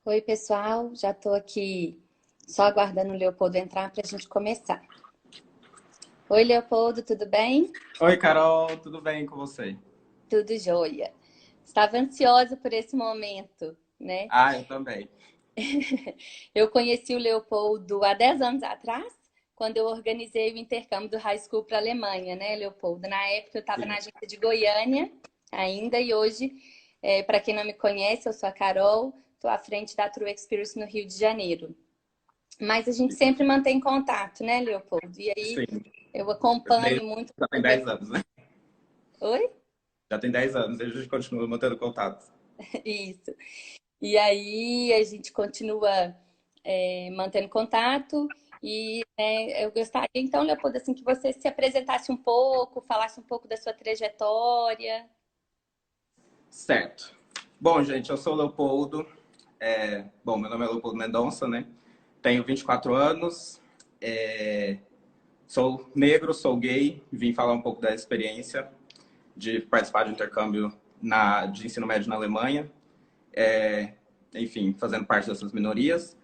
Oi, pessoal. Já estou aqui só aguardando o Leopoldo entrar para a gente começar. Oi, Leopoldo, tudo bem? Oi, Carol, tudo bem com você? Tudo jóia. Estava ansiosa por esse momento, né? Ah, eu também. Eu conheci o Leopoldo há 10 anos atrás, quando eu organizei o intercâmbio do High School para a Alemanha, né, Leopoldo? Na época eu estava na Sim. agência de Goiânia ainda, e hoje, para quem não me conhece, eu sou a Carol, estou à frente da True Experience no Rio de Janeiro. Mas a gente sempre mantém contato, né, Leopoldo? E aí Sim. eu acompanho muito Já tem o 10 desenvolvimento. anos, né? Oi? Já tem 10 anos, e a gente continua mantendo contato. Isso. E aí a gente continua mantendo contato. E eu gostaria, então, Leopoldo, assim, que você se apresentasse um pouco, falasse um pouco da sua trajetória. Certo. Bom, gente, eu sou o Leopoldo. Bom, meu nome é Leopoldo Mendonça, né? Tenho 24 anos. é, Sou negro, sou gay. Vim falar um pouco da experiência de participar de intercâmbio de ensino médio na Alemanha. É, Enfim, fazendo parte dessas minorias.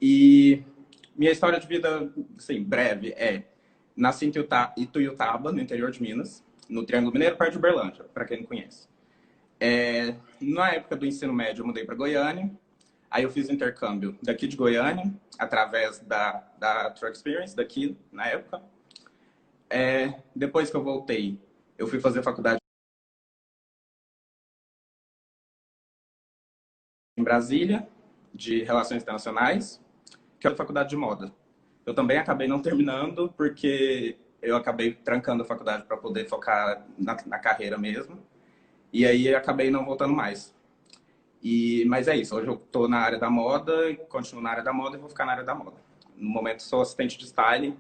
E minha história de vida, assim, breve, nasci em Ituiutaba, no interior de Minas, no Triângulo Mineiro, perto de Uberlândia, para quem não conhece. Na época do ensino médio, eu mudei para Goiânia. Aí eu fiz o intercâmbio daqui de Goiânia, através da True Experience, daqui, na época. Depois que eu voltei, eu fui fazer faculdade em Brasília, de Relações Internacionais, que é a faculdade de moda. Eu também acabei não terminando, porque eu acabei trancando a faculdade para poder focar na carreira mesmo. E aí acabei não voltando mais. Mas é isso, hoje eu estou na área da moda, continuo na área da moda e vou ficar na área da moda. No momento sou assistente de styling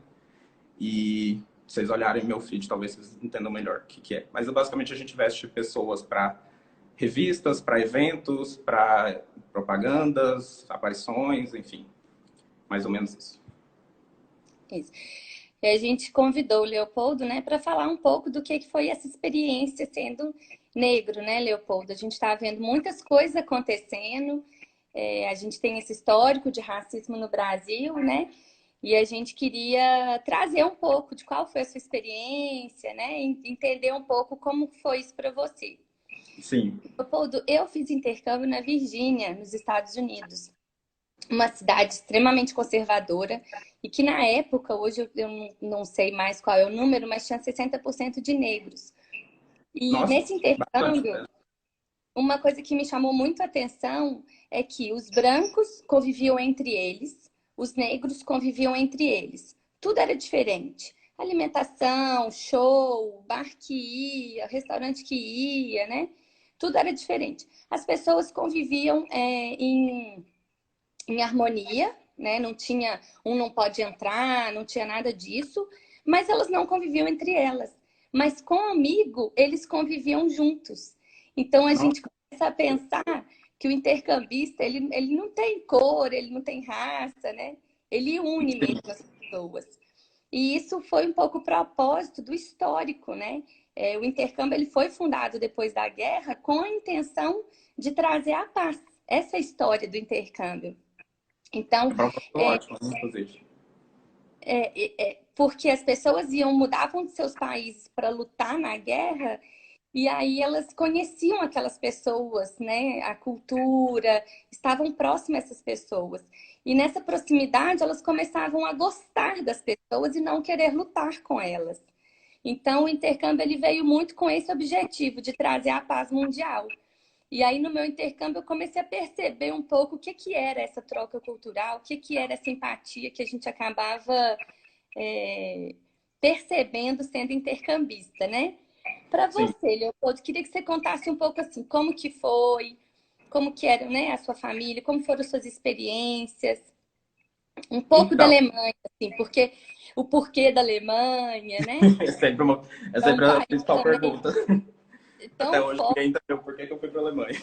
e se vocês olharem meu feed, talvez vocês entendam melhor o que é. Mas basicamente a gente veste pessoas para revistas, para eventos, para propagandas, aparições, enfim, mais ou menos isso. Isso. E a gente convidou o Leopoldo, né, para falar um pouco do que foi essa experiência sendo negro, né, Leopoldo? A gente está vendo muitas coisas acontecendo. A gente tem esse histórico de racismo no Brasil, né? E a gente queria trazer um pouco de qual foi a sua experiência, né? Entender um pouco como foi isso para você. Sim. Leopoldo, eu fiz intercâmbio na Virgínia, nos Estados Unidos, uma cidade extremamente conservadora e que na época, hoje eu não sei mais qual é o número, mas tinha 60% de negros. E Nossa, nesse bastante intercâmbio, mesmo. uma coisa que me chamou muito a atenção é que os brancos conviviam entre eles, os negros conviviam entre eles. Tudo era diferente. Alimentação, show, bar que ia, restaurante que ia, né? Tudo era diferente. As pessoas conviviam em harmonia, né? Não tinha um não pode entrar, não tinha nada disso, mas elas não conviviam entre elas. Mas com amigo, eles conviviam juntos. Então a Nossa, gente começa a pensar que o intercambista, ele não tem cor, ele não tem raça, né? Ele une mesmo as pessoas. E isso foi um pouco o propósito do histórico, né? O intercâmbio ele foi fundado depois da guerra com a intenção de trazer a paz. Essa é a história do intercâmbio. Então, é propósito ótimo, inclusive. porque as pessoas mudavam de seus países para lutar na guerra, e aí elas conheciam aquelas pessoas, né? A cultura, estavam próximas a essas pessoas. E nessa proximidade, elas começavam a gostar das pessoas e não querer lutar com elas. Então, o intercâmbio ele veio muito com esse objetivo de trazer a paz mundial. E aí, no meu intercâmbio, eu comecei a perceber um pouco o que, que era essa troca cultural, o que, que era essa empatia que a gente acabava é, percebendo sendo intercambista, né? Para Sim. você, Leopoldo, queria que você contasse um pouco assim, como que foi, como que era, né, a sua família, como foram suas experiências, um pouco da Então, Alemanha, assim, porque o porquê da Alemanha, né? é sempre, é É um sempre a país principal também pergunta. Até tão hoje forte. ninguém entendeu por que eu fui para a Alemanha.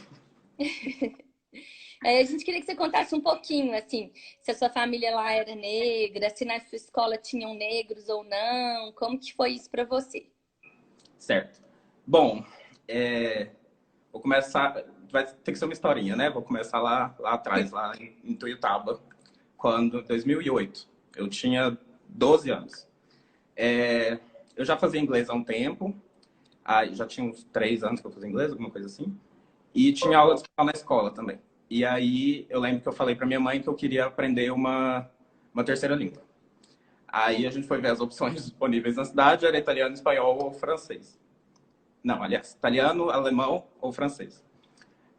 A gente queria que você contasse um pouquinho, assim, se a sua família lá era negra, se na sua escola tinham negros ou não, como que foi isso para você? Certo. Bom, é, vou começar... Vai ter que ser uma historinha, né? Vou começar lá atrás, lá em Tuiutaba, quando, 2008. Eu tinha 12 anos. Eu já fazia inglês há um tempo, já tinha uns 3 anos que eu fazia inglês, alguma coisa assim. E tinha aula de espanhol na escola também. E aí eu lembro que eu falei para minha mãe que eu queria aprender uma terceira língua. Aí a gente foi ver as opções disponíveis na cidade, era italiano, espanhol ou francês. Não, aliás, italiano, alemão ou francês.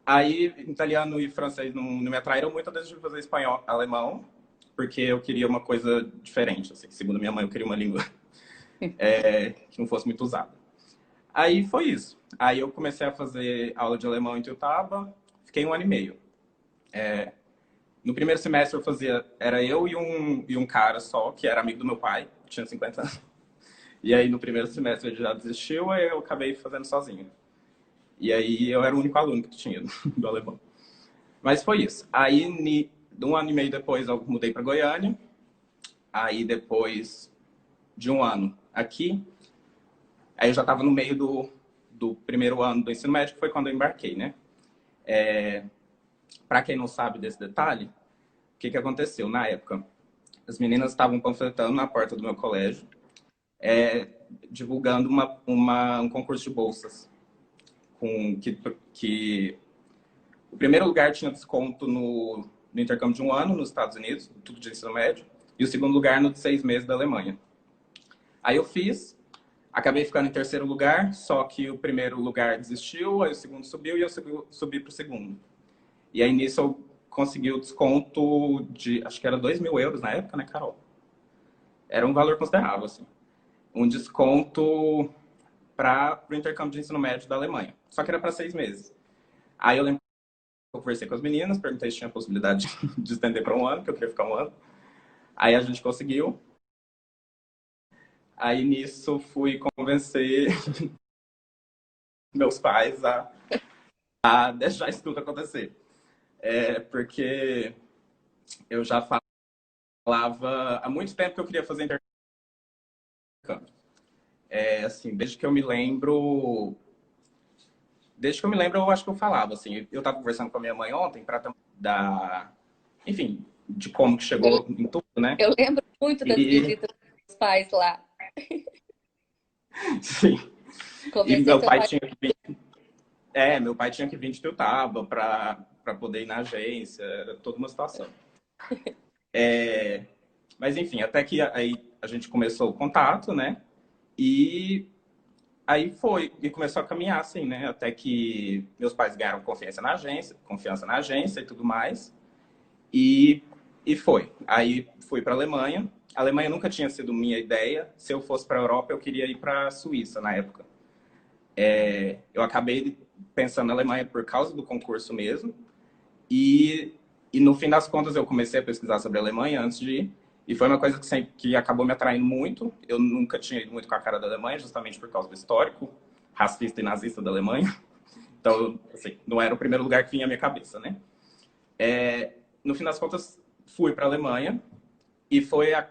Aí, italiano e francês não me atraíram muito, eu decidi fazer espanhol, alemão, porque eu queria uma coisa diferente. Assim. Segundo minha mãe, eu queria uma língua que não fosse muito usada. Aí foi isso. Aí eu comecei a fazer aula de alemão em Tuiutaba, fiquei 1 ano e meio. No primeiro semestre eu fazia, era eu e um cara só, que era amigo do meu pai, que tinha 50 anos. E aí no primeiro semestre ele já desistiu, aí eu acabei fazendo sozinho. E aí eu era o único aluno que tinha do alemão. Mas foi isso. Aí, 1 ano e meio depois, eu mudei para Goiânia. Aí, depois de 1 ano aqui, aí eu já estava no meio do primeiro ano do ensino médio, que foi quando eu embarquei, né? Para quem não sabe desse detalhe, o que aconteceu na época? As meninas estavam panfletando na porta do meu colégio, divulgando um concurso de bolsas. Que o primeiro lugar tinha desconto no intercâmbio de 1 ano nos Estados Unidos, tudo de ensino médio, e o segundo lugar no de 6 meses da Alemanha. Aí eu fiz, acabei ficando em terceiro lugar, só que o primeiro lugar desistiu, aí o segundo subiu e eu subi para o segundo. E aí nisso eu consegui o desconto de, acho que era 2.000 euros na época, né, Carol? Era um valor considerável, assim. Um desconto para o intercâmbio de ensino médio da Alemanha. Só que era para 6 meses. Aí eu lembro que eu conversei com as meninas, perguntei se tinha possibilidade de estender para 1 ano, que eu queria ficar 1 ano. Aí a gente conseguiu. Aí nisso fui convencer meus pais a deixar isso tudo acontecer. Porque eu já falava há muito tempo que eu queria fazer intercâmbio. Assim, desde que eu me lembro, eu acho que eu falava, assim, eu estava conversando com a minha mãe ontem para dar, enfim, de como que Eu, chegou em tudo, né? eu lembro muito das E, visitas dos pais lá. sim, e Convencer seu pai. meu pai tinha que vir de Tuiutaba para poder ir na agência, era toda uma situação. Mas enfim, até que aí a gente começou o contato, né? E aí foi, e começou a caminhar assim, né? Até que meus pais ganharam confiança na agência e tudo mais. E, e foi. Aí fui para a Alemanha. A Alemanha nunca tinha sido minha ideia. Se eu fosse para a Europa, eu queria ir para a Suíça na época. Eu acabei pensando na Alemanha por causa do concurso mesmo. E no fim das contas, eu comecei a pesquisar sobre a Alemanha antes de ir. E foi uma coisa que acabou me atraindo muito. Eu nunca tinha ido muito com a cara da Alemanha, justamente por causa do histórico racista e nazista da Alemanha. Então, assim, não era o primeiro lugar que vinha à minha cabeça, né? No fim das contas, fui para a Alemanha e foi a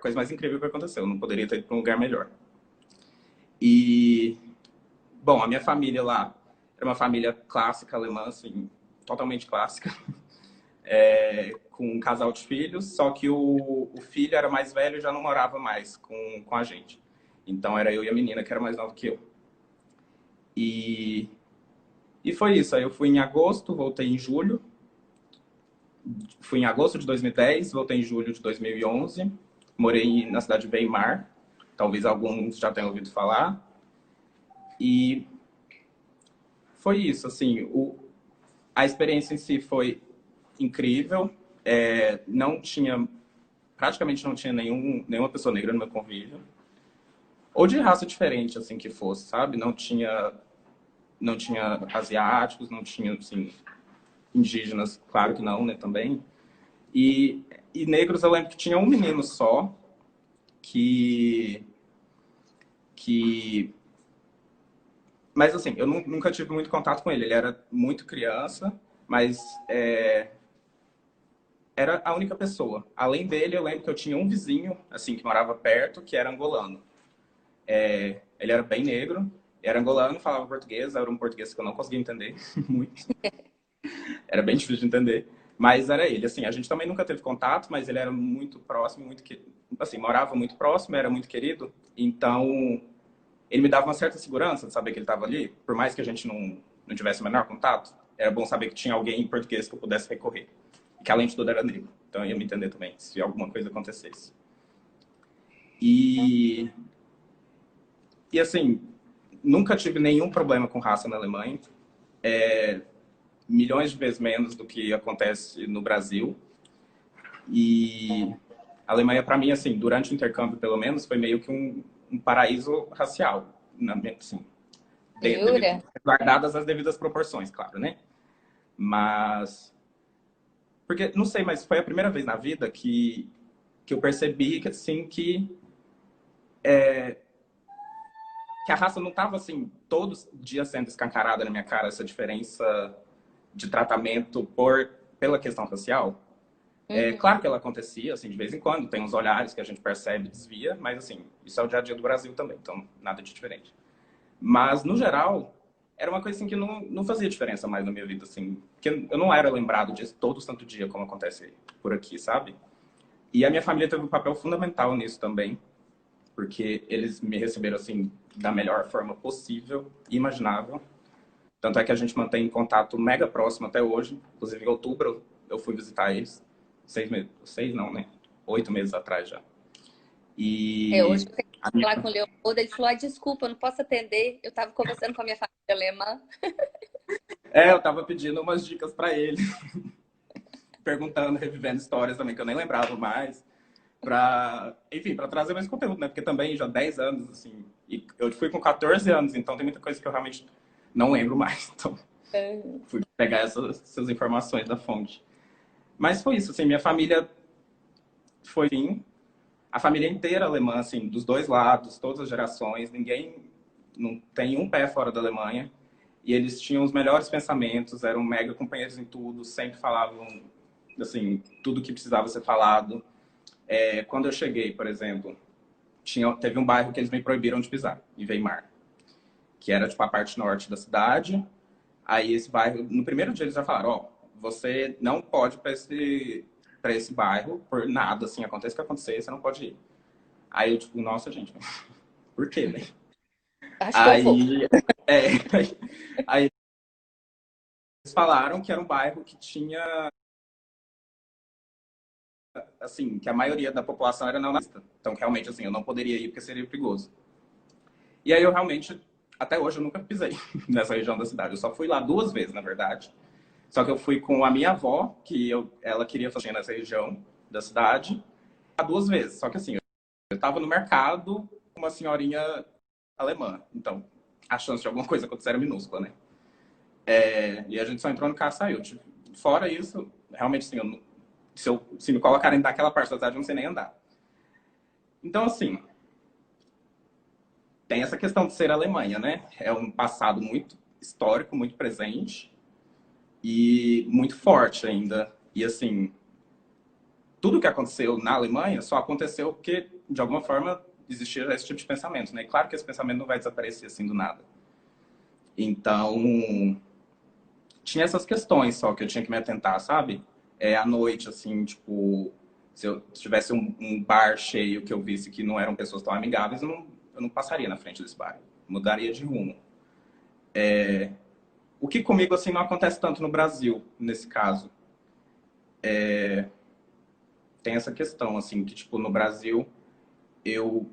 coisa mais incrível que aconteceu. Eu não poderia ter ido para um lugar melhor. E, bom, a minha família lá era uma família clássica alemã, assim, totalmente clássica. Com um casal de filhos, só que o filho era mais velho e já não morava mais com a gente. Então era eu e a menina que era mais nova que eu. E foi isso. Aí eu fui em agosto, voltei em julho. Fui em agosto de 2010, voltei em julho de 2011. Morei na cidade de Weimar. Talvez alguns já tenham ouvido falar. E foi isso, assim, a experiência em si foi incrível. Praticamente não tinha nenhuma pessoa negra no meu convívio. Ou de raça diferente, assim, que fosse, sabe? Não tinha asiáticos, não tinha, assim, indígenas, claro que não, né, também. E negros, eu lembro que tinha um menino só que... Mas, assim, eu nunca tive muito contato com ele. Ele era muito criança, mas era a única pessoa. Além dele, eu lembro que eu tinha um vizinho, assim, que morava perto, que era angolano. Ele era bem negro Era angolano, falava português, era um português que eu não conseguia entender muito. Era bem difícil de entender. Mas era ele, assim, a gente também nunca teve contato, mas ele era muito próximo, assim, morava muito próximo, era muito querido. Então, ele me dava uma certa segurança de saber que ele estava ali, por mais que a gente não tivesse o menor contato. Era bom saber que tinha alguém em português que eu pudesse recorrer. Que, além de tudo, era negro. Então, eu ia me entender também, se alguma coisa acontecesse. E assim, nunca tive nenhum problema com raça na Alemanha. Milhões de vezes menos do que acontece no Brasil. E a Alemanha, para mim, assim, durante o intercâmbio, pelo menos, foi meio que um paraíso racial. Assim, Jura? guardadas as devidas proporções, claro, né? Mas... Porque, não sei, mas foi a primeira vez na vida que eu percebi que, assim, que a raça não estava, assim, todos os dias sendo escancarada na minha cara, essa diferença de tratamento pela questão racial. É Uhum. claro que ela acontecia, assim, de vez em quando, tem uns olhares que a gente percebe e desvia, mas, assim, isso é o dia a dia do Brasil também, então nada de diferente. Mas, no geral, era uma coisa, assim, que não fazia diferença mais na minha vida, assim, porque eu não era lembrado disso todo santo dia, como acontece por aqui, sabe? E a minha família teve um papel fundamental nisso também, porque eles me receberam, assim, da melhor forma possível e imaginável. Tanto é que a gente mantém contato mega próximo até hoje. Inclusive, em outubro, eu fui visitar eles. 6 meses. 6 não, né? 8 meses atrás já. Hoje E... eu tentei falar com o Leopoldo, ele falou, desculpa, eu não posso atender. Eu estava conversando com a minha família alemã. eu tava pedindo umas dicas para ele. Perguntando, revivendo histórias também que eu nem lembrava mais. Enfim, para trazer mais conteúdo, né? Porque também já 10 anos, assim. E eu fui com 14 anos, então tem muita coisa que eu realmente não lembro mais. Então, fui pegar essas informações da fonte. Mas foi isso, assim, minha família foi, sim, a família inteira alemã, assim, dos dois lados, todas as gerações, ninguém não tem um pé fora da Alemanha. E eles tinham os melhores pensamentos, eram mega companheiros em tudo, sempre falavam, assim, tudo que precisava ser falado. Quando eu cheguei, por exemplo, teve um bairro que eles me proibiram de pisar, em Weimar, que era, tipo, a parte norte da cidade. Aí esse bairro, no primeiro dia eles já falaram, ó, você não pode para esse bairro por nada, assim, aconteça o que acontecer, você não pode ir. Aí eu, tipo, nossa, gente, por quê, né? Acho que eu vou. Aí, é, aí eles falaram que era um bairro que tinha, assim, que a maioria da população era não nazista. Então, realmente, assim, eu não poderia ir porque seria perigoso. E aí eu realmente, até hoje, eu nunca pisei nessa região da cidade. Eu só fui lá 2 vezes, na verdade. Só que eu fui com a minha avó, ela queria fazer nessa região da cidade, 2 vezes. Só que assim, eu estava no mercado com uma senhorinha alemã. Então, a chance de alguma coisa acontecer era minúscula, né? E a gente só entrou no carro e saiu. Tipo, fora isso, realmente, assim, se me colocarem naquela parte da cidade, eu não sei nem andar. Então, assim, tem essa questão de ser Alemanha, né? É um passado muito histórico, muito presente e muito forte ainda. E, assim, tudo que aconteceu na Alemanha só aconteceu porque, de alguma forma, existia esse tipo de pensamento, né? E claro que esse pensamento não vai desaparecer assim do nada. Então, tinha essas questões só que eu tinha que me atentar, sabe? À noite, assim, tipo, se eu tivesse um bar cheio que eu visse que não eram pessoas tão amigáveis, eu não passaria na frente desse bar. Mudaria de rumo. O que comigo, assim, não acontece tanto no Brasil, nesse caso. Tem essa questão, assim, que, tipo, no Brasil, eu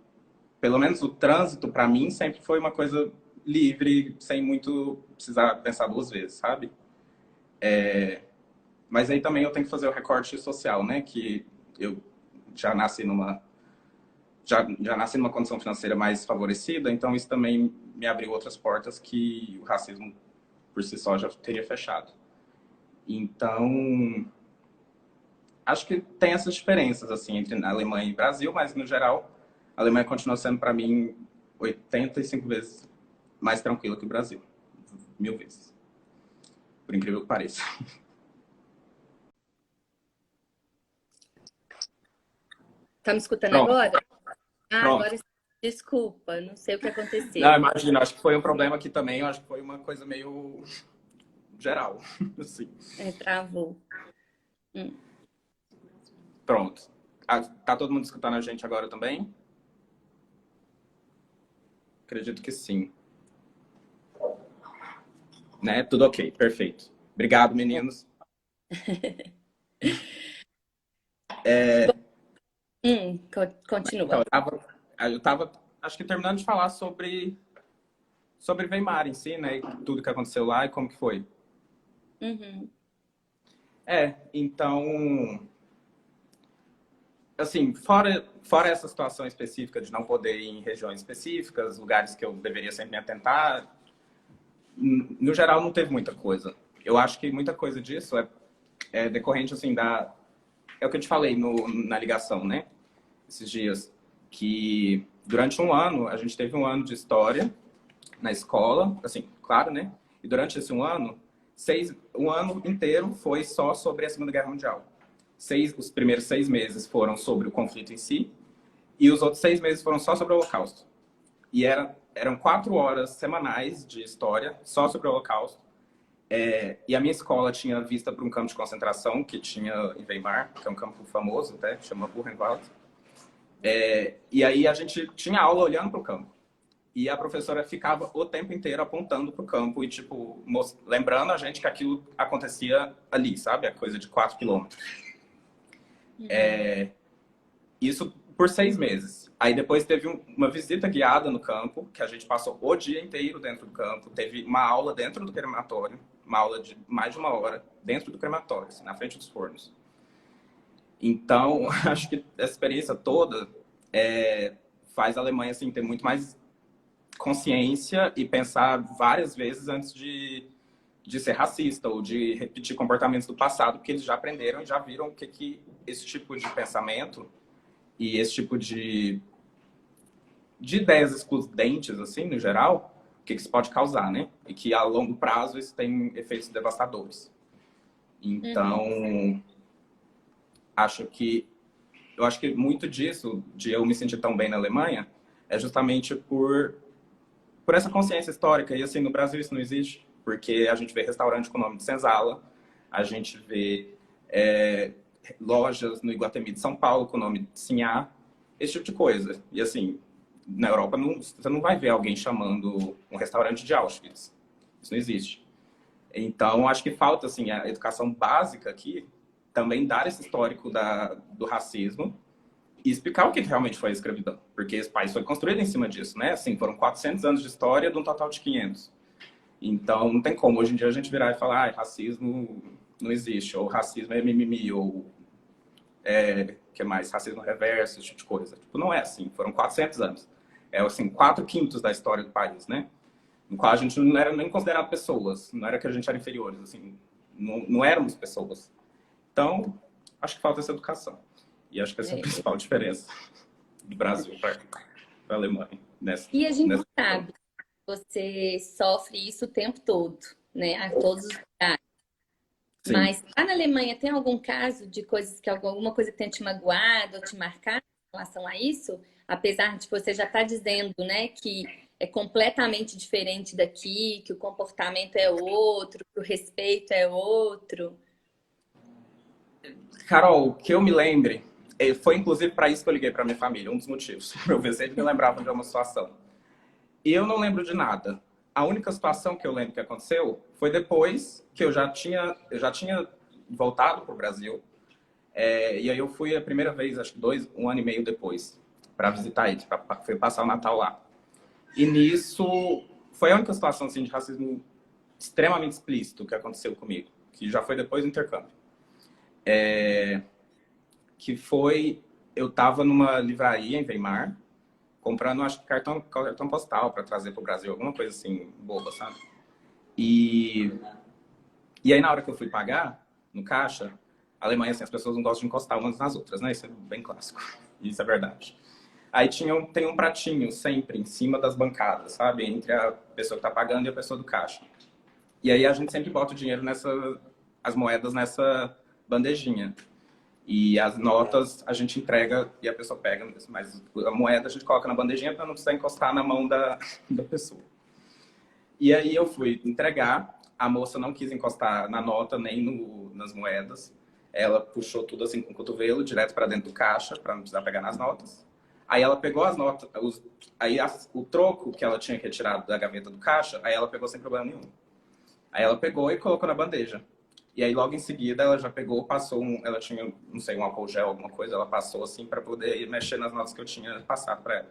pelo menos o trânsito, para mim, sempre foi uma coisa livre, sem muito precisar pensar 2 vezes, sabe? Mas aí também eu tenho que fazer o recorte social, né? Que eu já nasci já nasci numa condição financeira mais favorecida, então isso também me abriu outras portas que o racismo por si só já teria fechado. Então, acho que tem essas diferenças assim entre Alemanha e Brasil, mas no geral, a Alemanha continua sendo para mim 85 vezes mais tranquila que o Brasil. 1000 vezes. Por incrível que pareça. Tá me escutando Pronto, agora? Ah, pronto. agora sim. Desculpa, não sei o que Não, aconteceu. imagina, acho que foi um problema aqui também, eu acho que foi uma coisa meio geral, assim. É, travou. Hum. Pronto. Ah, tá todo mundo escutando a gente agora também? Acredito que sim. Né? Tudo ok, perfeito. Obrigado, meninos. Então, Continua. eu tava, acho que terminando de falar sobre Weimar em si, né? E tudo que aconteceu lá e como que foi. Uhum. Então, assim, fora essa situação específica de não poder ir em regiões específicas, lugares que eu deveria sempre me atentar, no geral não teve muita coisa. Eu acho que muita coisa disso é decorrente, assim, é o que eu te falei na ligação, né? Esses dias, que durante um ano, a gente teve um ano de história na escola, assim, claro, né? E durante esse um ano, um ano inteiro foi só sobre a Segunda Guerra Mundial. Os primeiros 6 meses foram sobre o conflito em si, e os outros 6 meses foram só sobre o Holocausto. E eram 4 horas semanais de história só sobre o Holocausto. E a minha escola tinha vista para um campo de concentração que tinha em Weimar, que é um campo famoso até, chama Buchenwald. E aí a gente tinha aula olhando para o campo. E a professora ficava o tempo inteiro apontando para o campo e, tipo, lembrando a gente que aquilo acontecia ali, sabe? A coisa de 4 quilômetros. Isso por 6 meses. Aí depois teve uma visita guiada no campo, que a gente passou o dia inteiro dentro do campo. Teve uma aula dentro do crematório, uma aula de mais de uma hora dentro do crematório, assim, na frente dos fornos. Então, acho que essa experiência toda faz a Alemanha assim, ter muito mais consciência e pensar várias vezes antes de ser racista ou de repetir comportamentos do passado, porque eles já aprenderam e já viram o que esse tipo de pensamento e esse tipo de ideias excludentes, assim, no geral, o que isso pode causar, né? E que a longo prazo isso tem efeitos devastadores. Então, eu acho que muito disso, de eu me sentir tão bem na Alemanha, é justamente por essa consciência histórica. E assim, no Brasil isso não existe, porque a gente vê restaurante com o nome de Senzala, a gente vê lojas no Iguatemi de São Paulo com o nome de Sinhá, esse tipo de coisa. E assim, na Europa você não vai ver alguém chamando um restaurante de Auschwitz. Isso não existe. Então, acho que falta assim, a educação básica aqui, também dar esse histórico do racismo e explicar o que realmente foi a escravidão. Porque esse país foi construído em cima disso, né? Assim, foram 400 anos de história de um total de 500. Então, não tem como hoje em dia a gente virar e falar racismo não existe, ou racismo é mimimi, ou que mais? Racismo reverso, esse tipo de coisa. Tipo, não é assim, foram 400 anos. É assim, 4/5 da história do país, né? No qual a gente não era nem considerado pessoas, não era que a gente era inferiores, assim, não éramos pessoas. Então, acho que falta essa educação. E acho que essa é a É. principal diferença do Brasil para a Alemanha. E a gente Nessa... sabe, você sofre isso o tempo todo, né? A todos os lugares. Sim. Mas lá na Alemanha tem algum caso de coisas que alguma coisa que tenha te magoado ou te marcado em relação a isso? Apesar de você já estar dizendo, né, que é completamente diferente daqui, que o comportamento é outro, que o respeito é outro. Carol, que eu me lembre, foi inclusive para isso que eu liguei para minha família, um dos motivos. Para eu ver se eles me lembravam de uma situação. E eu não lembro de nada. A única situação que eu lembro que aconteceu foi depois que eu já tinha voltado para o Brasil. E aí eu fui a primeira vez, acho que 1 ano e meio depois, para visitar eles, para passar o Natal lá. E nisso foi a única situação assim, de racismo extremamente explícito que aconteceu comigo, que já foi depois do intercâmbio. Que foi, eu estava numa livraria em Weimar, comprando, acho que cartão postal para trazer para o Brasil, alguma coisa assim, boba, sabe? E, e aí, na hora que eu fui pagar, no caixa, a Alemanha, assim, as pessoas não gostam de encostar umas nas outras, né? Isso é bem clássico. Isso é verdade. Aí tem um pratinho sempre em cima das bancadas, sabe? Entre a pessoa que tá pagando e a pessoa do caixa. E aí a gente sempre bota o dinheiro as moedas nessa bandejinha. E as notas a gente entrega e a pessoa pega mesmo. Mas a moeda a gente coloca na bandejinha para não precisar encostar na mão da pessoa. E aí eu fui entregar, a moça não quis encostar na nota nem nas moedas. Ela puxou tudo assim com o cotovelo, direto para dentro do caixa, para não precisar pegar nas notas. Aí ela pegou as notas, o troco que ela tinha retirado da gaveta do caixa, aí ela pegou sem problema nenhum. Aí ela pegou e colocou na bandeja. E aí logo em seguida ela já pegou, passou ela tinha, não sei, um álcool gel, alguma coisa, ela passou assim para poder mexer nas notas que eu tinha passado para ela.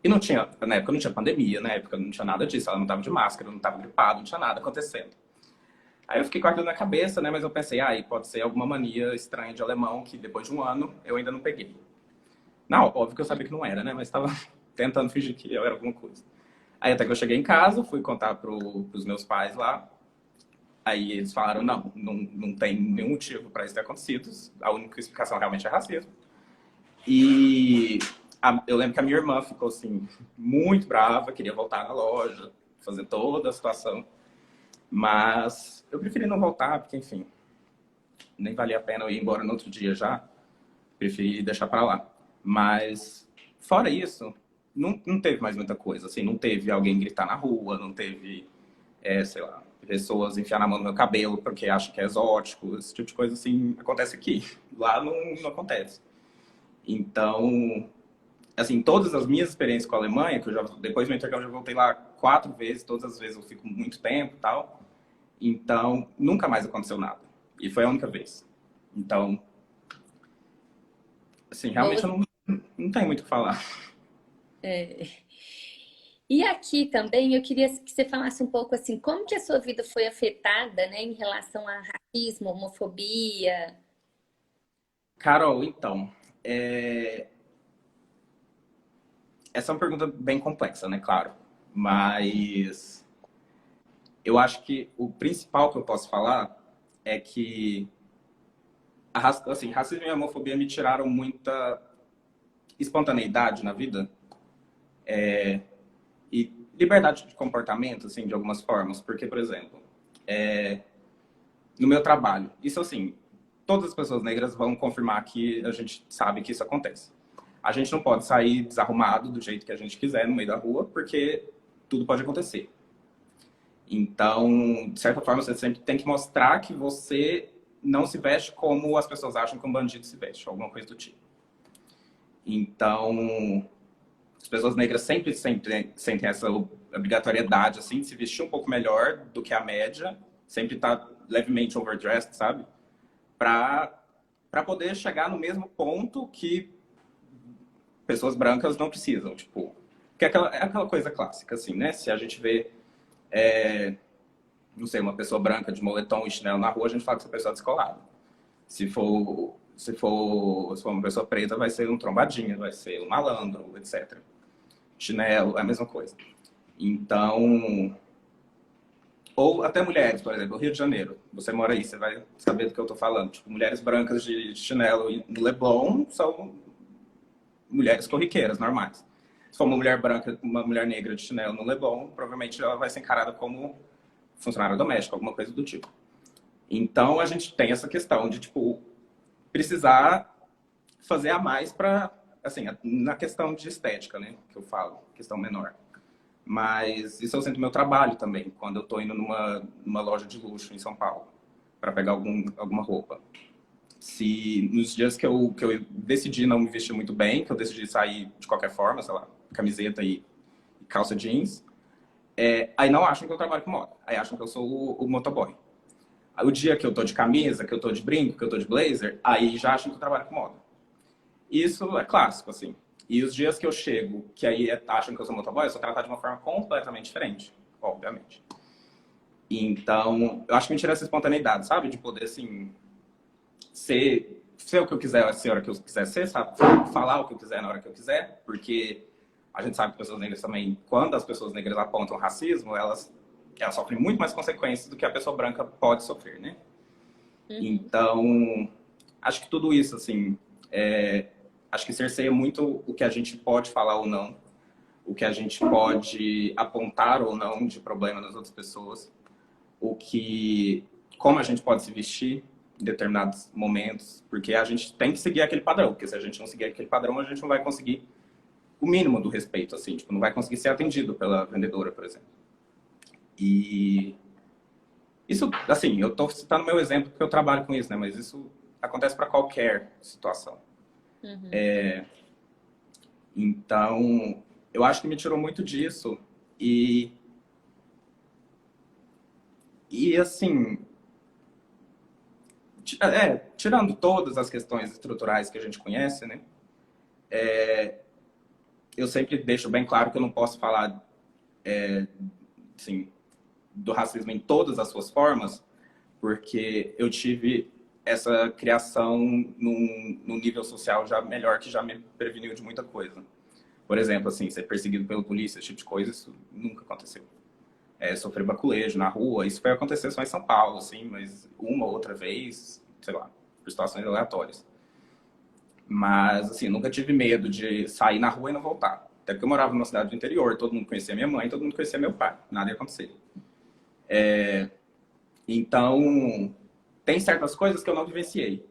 E não tinha, na época não tinha pandemia, na época não tinha nada disso, ela não tava de máscara, não tava gripada, não tinha nada acontecendo. Aí eu fiquei com aquilo na cabeça, né, mas eu pensei, pode ser alguma mania estranha de alemão que depois de um ano eu ainda não peguei. Não, óbvio que eu sabia que não era, né, mas estava tentando fingir que eu era alguma coisa. Aí até que eu cheguei em casa, fui contar pros meus pais lá. Aí eles falaram, não tem nenhum motivo para isso ter acontecido. A única explicação realmente é racismo. E eu lembro que a minha irmã ficou, assim, muito brava, queria voltar na loja, fazer toda a situação. Mas eu preferi não voltar, porque, enfim, nem valia a pena eu ir embora no outro dia já. Preferi deixar para lá. Mas, fora isso, não teve mais muita coisa. Assim, não teve alguém gritar na rua, não teve, sei lá, pessoas enfiar na mão no meu cabelo porque acham que é exótico. Esse tipo de coisa, assim, acontece aqui. Lá não acontece. Então, assim, todas as minhas experiências com a Alemanha, que depois do meu intercâmbio eu já voltei lá 4 vezes, todas as vezes eu fico muito tempo e tal. Então, nunca mais aconteceu nada. E foi a única vez. Então, assim, realmente eu não tenho muito o que falar. É. E aqui também eu queria que você falasse um pouco assim, como que a sua vida foi afetada, né, em relação a racismo, homofobia? Carol, então, essa é uma pergunta bem complexa, né? Claro. Mas eu acho que o principal que eu posso falar é que assim, racismo e homofobia me tiraram muita espontaneidade na vida e liberdade de comportamento, assim, de algumas formas. Porque, por exemplo, no meu trabalho, isso assim, todas as pessoas negras vão confirmar que a gente sabe que isso acontece. A gente não pode sair desarrumado do jeito que a gente quiser no meio da rua, porque tudo pode acontecer. Então, de certa forma, você sempre tem que mostrar que você não se veste como as pessoas acham que um bandido se veste, alguma coisa do tipo. Então, as pessoas negras sempre sentem essa obrigatoriedade, assim, de se vestir um pouco melhor do que a média, sempre tá levemente overdressed, sabe? Para poder chegar no mesmo ponto que pessoas brancas não precisam, tipo... Que é aquela coisa clássica, assim, né? Se a gente vê, não sei, uma pessoa branca de moletom e chinelo na rua, a gente fala que essa pessoa é descolada. Se for uma pessoa preta, vai ser um trombadinha, vai ser um malandro, etc. Chinelo é a mesma coisa. Então, ou até mulheres, por exemplo, Rio de Janeiro. Você mora aí, você vai saber do que eu tô falando. Tipo, mulheres brancas de chinelo e no Leblon são mulheres corriqueiras, normais. Se for uma mulher branca, uma mulher negra de chinelo no Leblon, provavelmente ela vai ser encarada como funcionária doméstica, alguma coisa do tipo. Então, a gente tem essa questão de, tipo, precisar fazer a mais para, assim, na questão de estética, né, que eu falo, questão menor. Mas isso eu sinto no meu trabalho também, quando eu estou indo numa loja de luxo em São Paulo, para pegar alguma roupa. Se nos dias que eu decidi não me vestir muito bem, que eu decidi sair de qualquer forma, sei lá, camiseta e calça jeans, aí não acham que eu trabalho com moda. Aí acham que eu sou o motoboy. Aí, o dia que eu tô de camisa, que eu tô de brinco, que eu tô de blazer, aí já acham que eu trabalho com moda. Isso é clássico, assim. E os dias que eu chego, que aí acham que eu sou motoboy, eu sou tratado de uma forma completamente diferente, obviamente. Então, eu acho que me tira essa espontaneidade, sabe? De poder, assim, ser o que eu quiser, ser a hora que eu quiser ser, sabe? Falar o que eu quiser na hora que eu quiser, porque a gente sabe que pessoas negras também, quando as pessoas negras apontam racismo, elas sofrem muito mais consequências do que a pessoa branca pode sofrer, né? Então, acho que tudo isso, assim, acho que cerceia muito o que a gente pode falar ou não, o que a gente pode apontar ou não de problema nas outras pessoas, como a gente pode se vestir. em determinados momentos, porque a gente tem que seguir aquele padrão, porque se a gente não seguir aquele padrão, a gente não vai conseguir o mínimo do respeito, assim, tipo, não vai conseguir ser atendido pela vendedora, por exemplo. E isso, assim, eu tô citando meu exemplo porque eu trabalho com isso, né? Mas isso acontece para qualquer situação. Uhum. Então, eu acho que me tirou muito disso. E, assim, tirando todas as questões estruturais que a gente conhece, né? Eu sempre deixo bem claro que eu não posso falar, assim, do racismo em todas as suas formas, porque eu tive essa criação num nível social já melhor, que já me preveniu de muita coisa. Por exemplo, assim, ser perseguido pela polícia, esse tipo de coisa, isso nunca aconteceu. Sofrer baculejo na rua, isso foi acontecer só em São Paulo, assim, mas uma ou outra vez, sei lá, por situações aleatórias. Mas, assim, nunca tive medo de sair na rua e não voltar. Até porque eu morava numa cidade do interior, todo mundo conhecia minha mãe, todo mundo conhecia meu pai. Nada ia acontecer. Então, tem certas coisas que eu não vivenciei.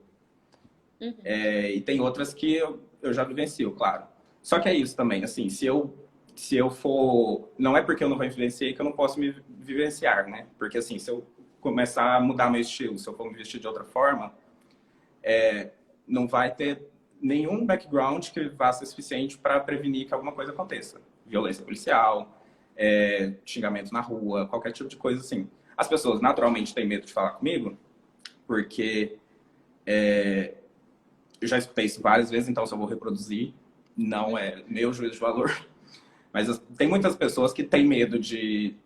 Uhum. E tem outras que eu já vivencio, claro. Só que é isso também, assim, se eu for... Não é porque eu não vivenciei que eu não posso me vivenciar, né? Porque, assim, se eu começar a mudar meu estilo, se eu for me vestir de outra forma, não vai ter nenhum background que vá ser suficiente para prevenir que alguma coisa aconteça. Violência policial, xingamento na rua, qualquer tipo de coisa assim. As pessoas naturalmente têm medo de falar comigo, porque eu já escutei isso várias vezes, então só vou reproduzir. Não é meu juízo de valor. Mas tem muitas pessoas que têm medo de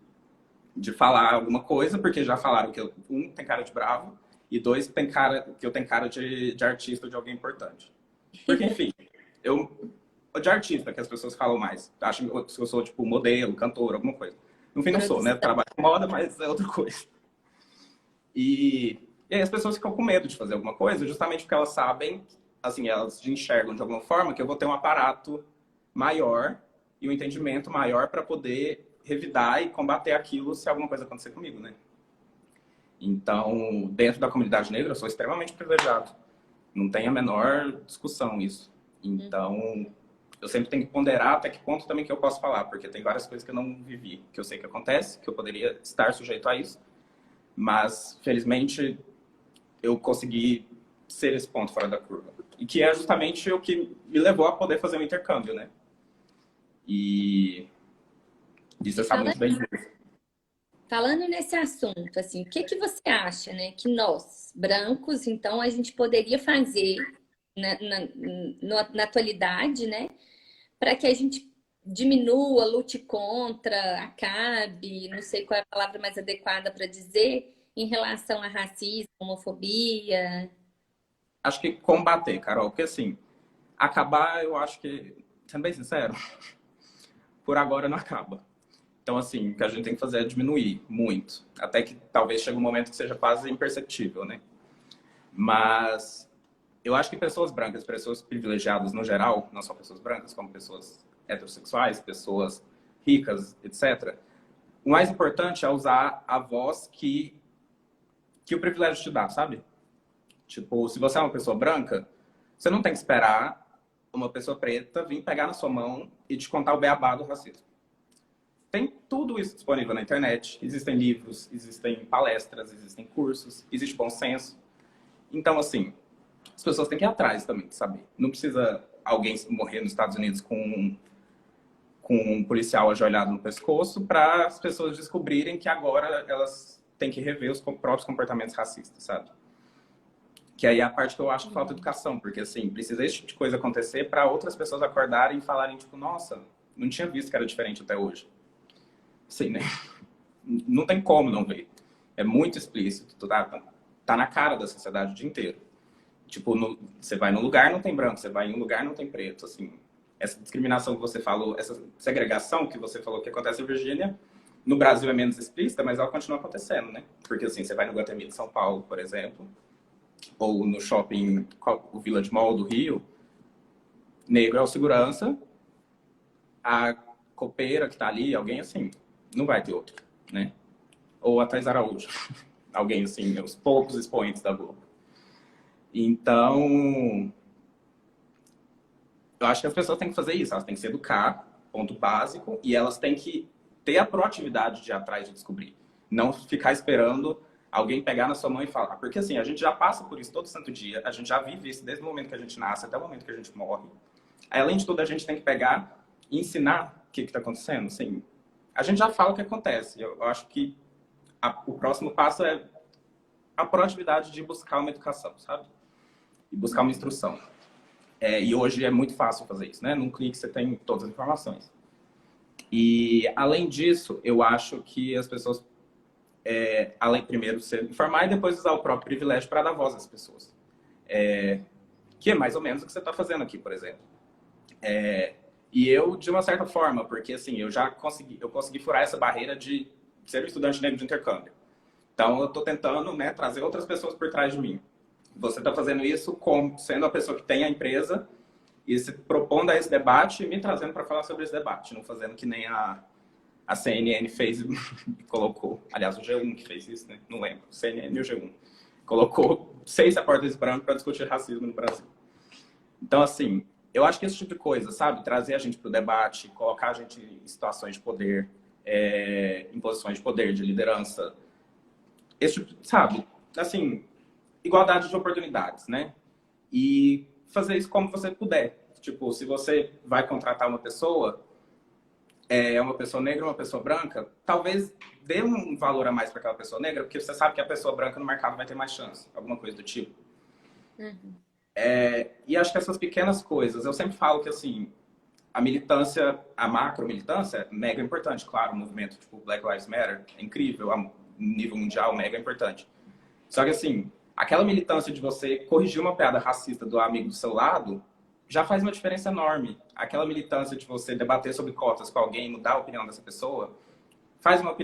falar alguma coisa, porque já falaram que um, tem cara de bravo, e dois, que eu tenho cara de artista ou de alguém importante. Porque, enfim, de artista, que as pessoas falam mais. Acham que eu sou, tipo, modelo, cantor, alguma coisa. No fim, não sou, né? Eu Produção. trabalho com moda, mas é outra coisa. E aí as pessoas ficam com medo de fazer alguma coisa, justamente porque elas sabem, assim, elas enxergam de alguma forma que eu vou ter um aparato maior e um entendimento maior para poder revidar e combater aquilo se alguma coisa acontecer comigo, né? Então, dentro da comunidade negra, eu sou extremamente privilegiado. Não tem a menor discussão isso. Então, eu sempre tenho que ponderar até que ponto também que eu posso falar, porque tem várias coisas que eu não vivi, que eu sei que acontece, que eu poderia estar sujeito a isso, mas, felizmente, eu consegui ser esse ponto fora da curva. E que é justamente o que me levou a poder fazer um intercâmbio, né? E você E sabe muito bem disso. falando nesse assunto, assim, o que que você acha, né, que nós, brancos, então, a gente poderia fazer na atualidade, né, para que a gente diminua, lute contra, acabe, não sei qual é a palavra mais adequada para dizer, em relação a racismo, homofobia? Acho que combater, Carol, porque assim, acabar, eu acho que, sendo bem sincero, por agora não acaba. Então, assim, o que a gente tem que fazer é diminuir muito, até que talvez chegue um momento que seja quase imperceptível, né? Mas eu acho que pessoas brancas, pessoas privilegiadas no geral, não só pessoas brancas, como pessoas heterossexuais, pessoas ricas, etc. O mais importante é usar a voz que o privilégio te dá, sabe? Tipo, se você é uma pessoa branca, você não tem que esperar uma pessoa preta vir pegar na sua mão e te contar o beabá do racismo. Tem tudo isso disponível na internet. Existem livros, existem palestras, existem cursos, existe bom senso. Então, assim, as pessoas têm que ir atrás também de saber. Não precisa alguém morrer nos Estados Unidos com um policial ajoelhado no pescoço para as pessoas descobrirem que agora elas têm que rever os próprios comportamentos racistas, sabe? Que aí é a parte que eu acho que falta educação, porque assim, precisa esse tipo de coisa acontecer para outras pessoas acordarem e falarem, tipo, nossa, não tinha visto que era diferente até hoje. Assim, né? Não tem como não ver. É muito explícito, tá na cara da sociedade o dia inteiro. Tipo, você vai num lugar, não tem branco, você vai em um lugar, não tem preto, assim. Essa discriminação que você falou, essa segregação que você falou que acontece em Virgínia, no Brasil é menos explícita, mas ela continua acontecendo, né? Porque assim, você vai no Guatemi de São Paulo, por exemplo, ou no shopping, o Village Mall do Rio, negro é o segurança, a copeira que tá ali, alguém assim, não vai ter outro, né? Ou a Thais Araújo, alguém assim, os poucos expoentes da Globo. Então, eu acho que as pessoas têm que fazer isso, elas têm que se educar, ponto básico, e elas têm que ter a proatividade de ir atrás de descobrir. Não ficar esperando alguém pegar na sua mão e falar. Porque assim, a gente já passa por isso todo santo dia, a gente já vive isso desde o momento que a gente nasce até o momento que a gente morre. Aí, além de tudo, a gente tem que pegar e ensinar o que está acontecendo. Assim, a gente já fala o que acontece. Eu acho que o próximo passo é a proatividade de buscar uma educação, sabe? E buscar uma instrução. E hoje é muito fácil fazer isso, né? Num clique você tem todas as informações. E, além disso, eu acho que as pessoas, além primeiro se informar e depois usar o próprio privilégio para dar voz às pessoas. Que é mais ou menos o que você está fazendo aqui, por exemplo. E eu, de uma certa forma, porque assim, eu consegui furar essa barreira de ser um estudante negro de intercâmbio. Então, eu estou tentando, né, trazer outras pessoas por trás de mim. Você está fazendo isso sendo a pessoa que tem a empresa e se propondo a esse debate e me trazendo para falar sobre esse debate, não fazendo que nem a CNN fez e colocou. Aliás, o G1 que fez isso, né? Não lembro. O CNN e o G1. Colocou 6 repórteres brancos para discutir racismo no Brasil. Então, assim, eu acho que esse tipo de coisa, sabe? Trazer a gente para o debate, colocar a gente em situações de poder, em posições de poder, de liderança. Esse tipo, sabe? Assim, igualdade de oportunidades, né? E fazer isso como você puder. Tipo, se você vai contratar uma pessoa negra, uma pessoa branca, talvez dê um valor a mais para aquela pessoa negra, porque você sabe que a pessoa branca no mercado vai ter mais chance, alguma coisa do tipo. Uhum. E acho que essas pequenas coisas, eu sempre falo que assim, a militância, a macro militância é mega importante, claro, o movimento tipo Black Lives Matter é incrível, a nível mundial, mega importante. Só que assim, aquela militância de você corrigir uma piada racista do amigo do seu lado já faz uma diferença enorme. Aquela militância de você debater sobre cotas com alguém, mudar a opinião dessa pessoa, faz uma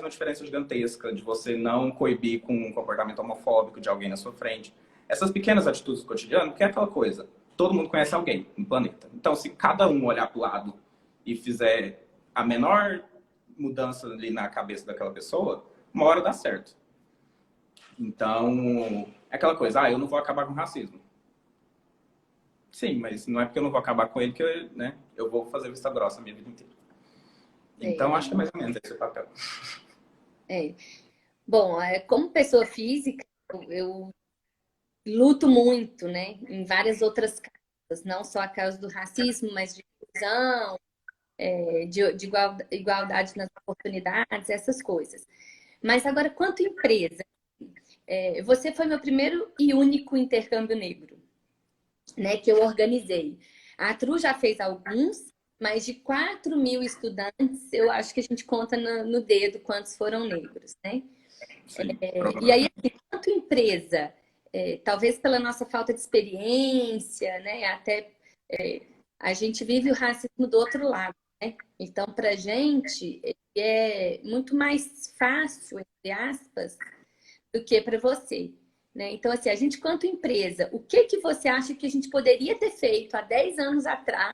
diferença gigantesca de você não coibir com um comportamento homofóbico de alguém na sua frente. Essas pequenas atitudes do cotidiano, porque é aquela coisa, todo mundo conhece alguém no planeta. Então, se cada um olhar para o lado e fizer a menor mudança ali na cabeça daquela pessoa, uma hora dá certo. Então, é aquela coisa, eu não vou acabar com o racismo. Sim, mas não é porque eu não vou acabar com ele que eu vou fazer vista grossa a minha vida inteira. Então, acho que é mais ou menos esse o papel. Bom, como pessoa física, eu luto muito, né, em várias outras causas, não só a causa do racismo, mas de inclusão, de igualdade nas oportunidades, essas coisas. Mas agora, quanto empresa, você foi meu primeiro e único intercâmbio negro, né, que eu organizei. A Tru já fez alguns, mas de 4.000 estudantes, eu acho que a gente conta no dedo quantos foram negros, né? Sim, E aí, assim, quanto empresa, talvez pela nossa falta de experiência, né? Até a gente vive o racismo do outro lado, né? Então, para a gente, é muito mais fácil, entre aspas, do que para você. Né? Então, assim, a gente, quanto empresa, o que você acha que a gente poderia ter feito há 10 anos atrás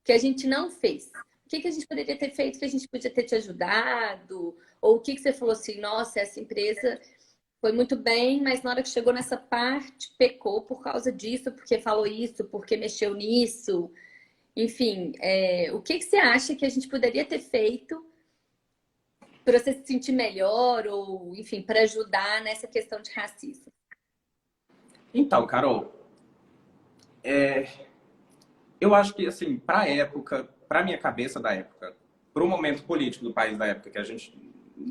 que a gente não fez? O que a gente poderia ter feito que a gente podia ter te ajudado? Ou o que você falou assim, nossa, essa empresa foi muito bem, mas na hora que chegou nessa parte, pecou por causa disso, porque falou isso, porque mexeu nisso. Enfim, o que você acha que a gente poderia ter feito para você se sentir melhor ou, enfim, para ajudar nessa questão de racismo? Então, Carol, eu acho que, assim, para a época, para minha cabeça da época, para o momento político do país da época, que a gente,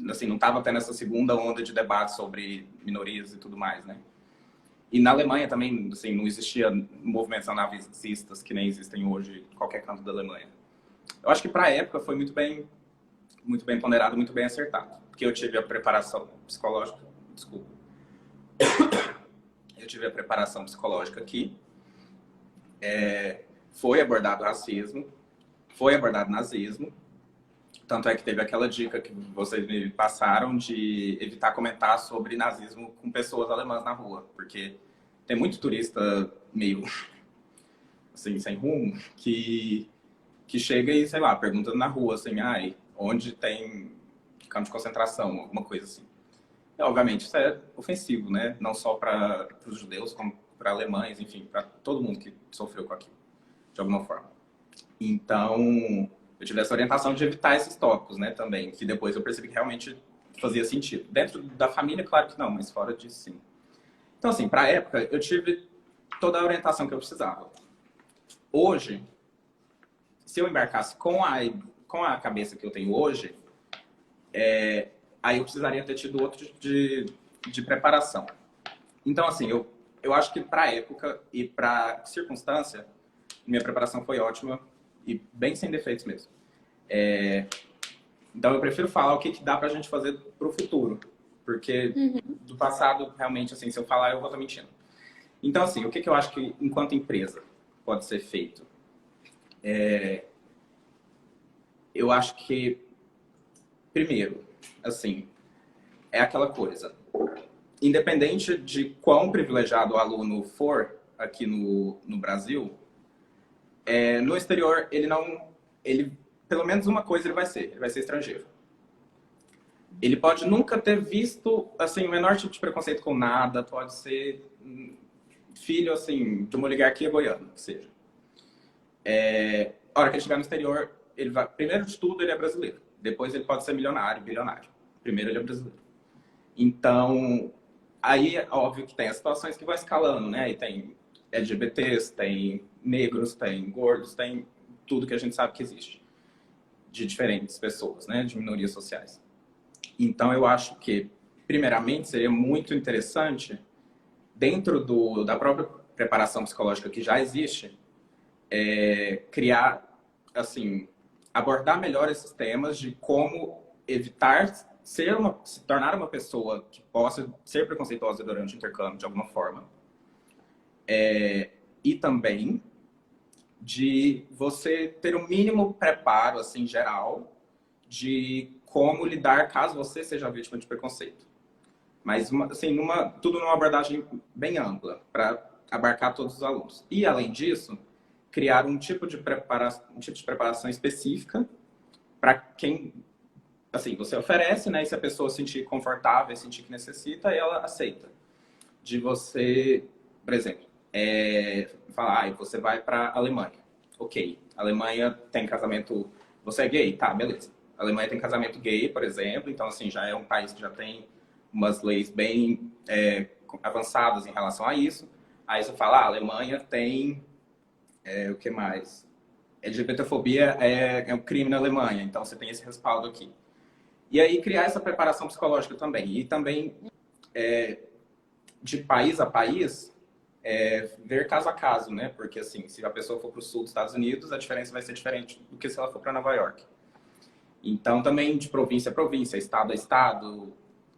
assim, não estava tendo essa segunda onda de debate sobre minorias e tudo mais, né? E na Alemanha também, assim, não existia movimentos anarquistas que nem existem hoje em qualquer canto da Alemanha. Eu acho que para a época foi muito bem ponderado, muito bem acertado. Porque eu tive a preparação psicológica, desculpa, eu tive a preparação psicológica aqui, foi abordado racismo, foi abordado nazismo, tanto é que teve aquela dica que vocês me passaram de evitar comentar sobre nazismo com pessoas alemãs na rua, porque tem muito turista meio assim, sem rumo, que chega e, sei lá, pergunta na rua, assim, onde tem campo de concentração, alguma coisa assim. Obviamente, isso é ofensivo, né? Não só para os judeus, como para alemães, enfim, para todo mundo que sofreu com aquilo, de alguma forma. Então, eu tive essa orientação de evitar esses tópicos, né, também, que depois eu percebi que realmente fazia sentido. Dentro da família, claro que não, mas fora disso, sim. Então, assim, para a época, eu tive toda a orientação que eu precisava. Hoje, se eu embarcasse com a cabeça que eu tenho hoje, aí eu precisaria ter tido outro tipo de preparação. Então, assim, eu acho que para a época e para a circunstância, minha preparação foi ótima e bem sem defeitos mesmo. Então, eu prefiro falar o que dá para a gente fazer para o futuro. Porque do passado, realmente, assim, se eu falar, eu vou estar mentindo. Então, assim, o que eu acho que, enquanto empresa, pode ser feito? Eu acho que, primeiro, assim, é aquela coisa. Independente de quão privilegiado o aluno for aqui no Brasil, no exterior, ele não... pelo menos uma coisa ele vai ser estrangeiro. Ele pode nunca ter visto, assim, o menor tipo de preconceito com nada, pode ser filho, assim, de uma oligarquia goiana, que seja. A hora que ele chegar no exterior, ele vai, primeiro de tudo, ele é brasileiro. Depois ele pode ser milionário, bilionário. Primeiro ele é brasileiro. Então, aí é óbvio que tem as situações que vão escalando, né? E tem LGBTs, tem negros, tem gordos, tem tudo que a gente sabe que existe. De diferentes pessoas, né? De minorias sociais. Então, eu acho que, primeiramente, seria muito interessante, dentro da própria preparação psicológica que já existe, criar, assim, abordar melhor esses temas de como evitar se tornar uma pessoa que possa ser preconceituosa durante o intercâmbio de alguma forma. E também de você ter um mínimo preparo, assim, geral, de como lidar caso você seja vítima de preconceito. Mas, assim, tudo numa abordagem bem ampla, para abarcar todos os alunos. E, além disso, criar um tipo de preparação específica para quem, assim, você oferece, né? E se a pessoa se sentir confortável, sentir que necessita, ela aceita. De você, por exemplo, falar, você vai para a Alemanha. Ok, a Alemanha tem casamento... Você é gay? Tá, beleza. A Alemanha tem casamento gay, por exemplo, então, assim, já é um país que já tem umas leis bem avançadas em relação a isso. Aí você fala, a Alemanha tem... o que mais? LGBTfobia é um crime na Alemanha, então você tem esse respaldo aqui. E aí criar essa preparação psicológica também. E também, de país a país, ver caso a caso, né? Porque, assim, se a pessoa for para o sul dos Estados Unidos, a diferença vai ser diferente do que se ela for para Nova York. Então, também de província a província, estado a estado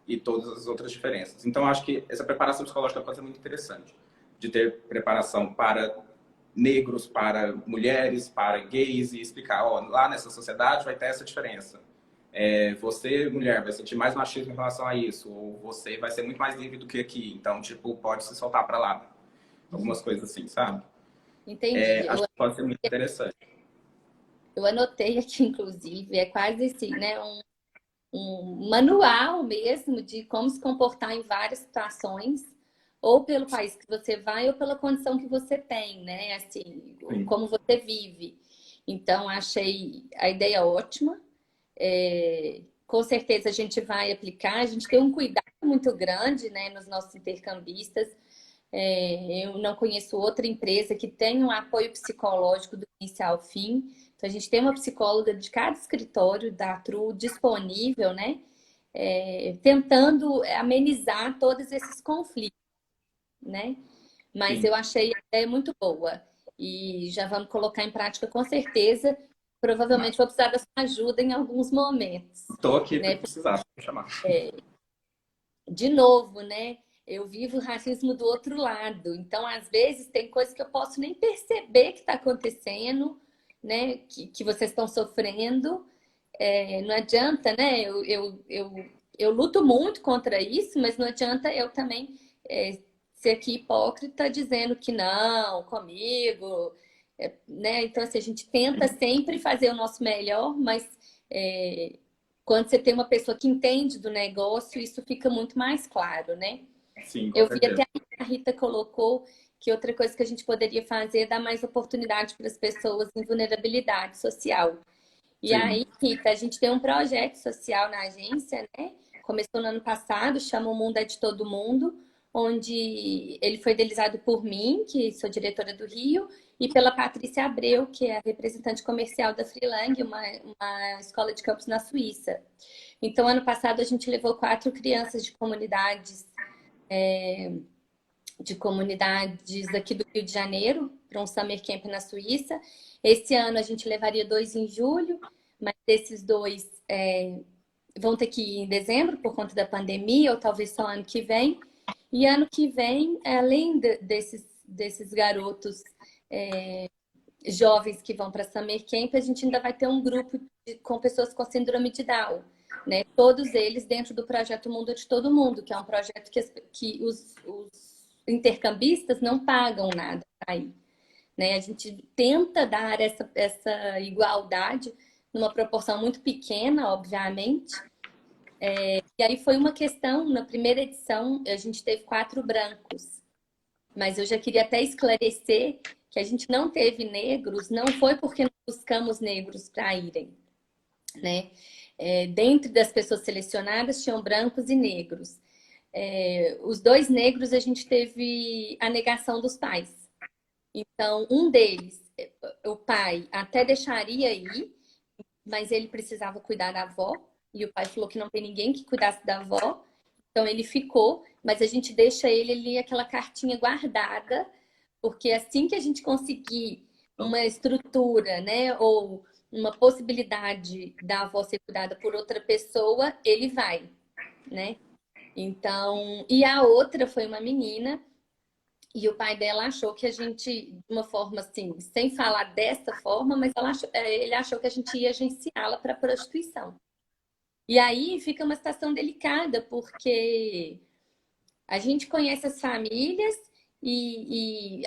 e todas as outras diferenças. Então, acho que essa preparação psicológica pode ser muito interessante. De ter preparação para negros, para mulheres, para gays e explicar, lá nessa sociedade vai ter essa diferença. Você, mulher, vai sentir mais machismo em relação a isso, ou você vai ser muito mais livre do que aqui, então, tipo, pode se soltar para lá. Algumas coisas assim, sabe? Entendi. Acho que pode ser muito interessante. Eu anotei aqui, inclusive, é quase assim, né? Um manual mesmo de como se comportar em várias situações, ou pelo país que você vai, ou pela condição que você tem, né? Assim, Sim. como você vive. Então, achei a ideia ótima. Com certeza a gente vai aplicar, a gente tem um cuidado muito grande, né, nos nossos intercambistas. Eu não conheço outra empresa que tenha um apoio psicológico do início ao fim. Então, a gente tem uma psicóloga de cada escritório da TRU disponível, né? Tentando amenizar todos esses conflitos, né? Mas Sim. eu achei a ideia muito boa. E já vamos colocar em prática com certeza. Provavelmente vou precisar da sua ajuda em alguns momentos, Estou aqui para né? precisar, me chamar. De novo, né? Eu vivo o racismo do outro lado. Então, às vezes, tem coisas que eu posso nem perceber que está acontecendo, né? Que vocês estão sofrendo. Não adianta, né? Eu luto muito contra isso, mas não adianta eu também ser aqui hipócrita dizendo que não, comigo, né? Então, assim, a gente tenta sempre fazer o nosso melhor, mas quando você tem uma pessoa que entende do negócio, isso fica muito mais claro, né? Sim, com Eu vi certeza. até a Rita colocou que outra coisa que a gente poderia fazer é dar mais oportunidade para as pessoas em vulnerabilidade social. E Sim. aí, Rita, a gente tem um projeto social na agência, né? Começou no ano passado, chama O Mundo é de Todo Mundo, onde ele foi idealizado por mim, que sou diretora do Rio, e pela Patrícia Abreu, que é a representante comercial da Freelang, uma escola de campus na Suíça. Então, ano passado, a gente levou 4 crianças de comunidades aqui do Rio de Janeiro para um summer camp na Suíça. Esse ano a gente levaria 2 em julho, mas esses 2 vão ter que ir em dezembro por conta da pandemia, ou talvez só ano que vem. E ano que vem, além desses garotos jovens que vão para Summer Camp, a gente ainda vai ter um grupo com pessoas com síndrome de Down, né? Todos eles dentro do projeto Mundo de Todo Mundo, que é um projeto que os intercambistas não pagam nada para ir, né? A gente tenta dar essa igualdade numa proporção muito pequena, obviamente. E aí foi uma questão, na primeira edição, a gente teve 4 brancos. Mas eu já queria até esclarecer que a gente não teve negros, não foi porque não buscamos negros para irem, né? Dentro das pessoas selecionadas tinham brancos e negros. Os 2 negros a gente teve a negação dos pais. Então, um deles, o pai até deixaria ir, mas ele precisava cuidar da avó, e o pai falou que não tem ninguém que cuidasse da avó, então ele ficou, mas a gente deixa ele ali aquela cartinha guardada, porque assim que a gente conseguir uma estrutura, né, ou uma possibilidade da avó ser cuidada por outra pessoa, ele vai, né? Então, e a outra foi uma menina e o pai dela achou que a gente, de uma forma assim, sem falar dessa forma, mas ele achou que a gente ia agenciá-la para prostituição. E aí fica uma situação delicada, porque a gente conhece as famílias e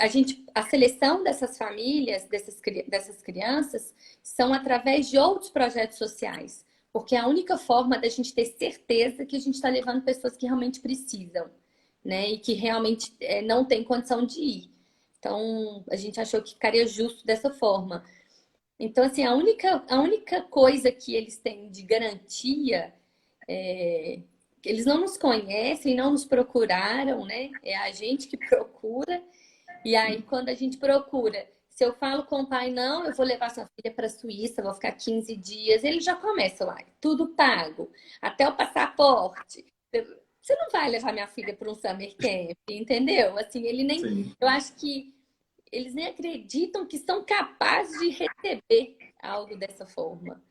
a seleção dessas famílias, dessas crianças, são através de outros projetos sociais. Porque é a única forma da gente ter certeza que a gente está levando pessoas que realmente precisam, né? E que realmente não tem condição de ir. Então, a gente achou que ficaria justo dessa forma. Então, assim, a única coisa que eles têm de garantia é, eles não nos conhecem, não nos procuraram, né? É a gente que procura. E aí, quando a gente procura, se eu falo com o pai, não, eu vou levar sua filha para a Suíça, vou ficar 15 dias, ele já começa lá, tudo pago, até o passaporte. Você não vai levar minha filha para um summer camp, entendeu? Assim, ele nem. Sim. Eu acho que eles nem acreditam que são capazes de receber algo dessa forma.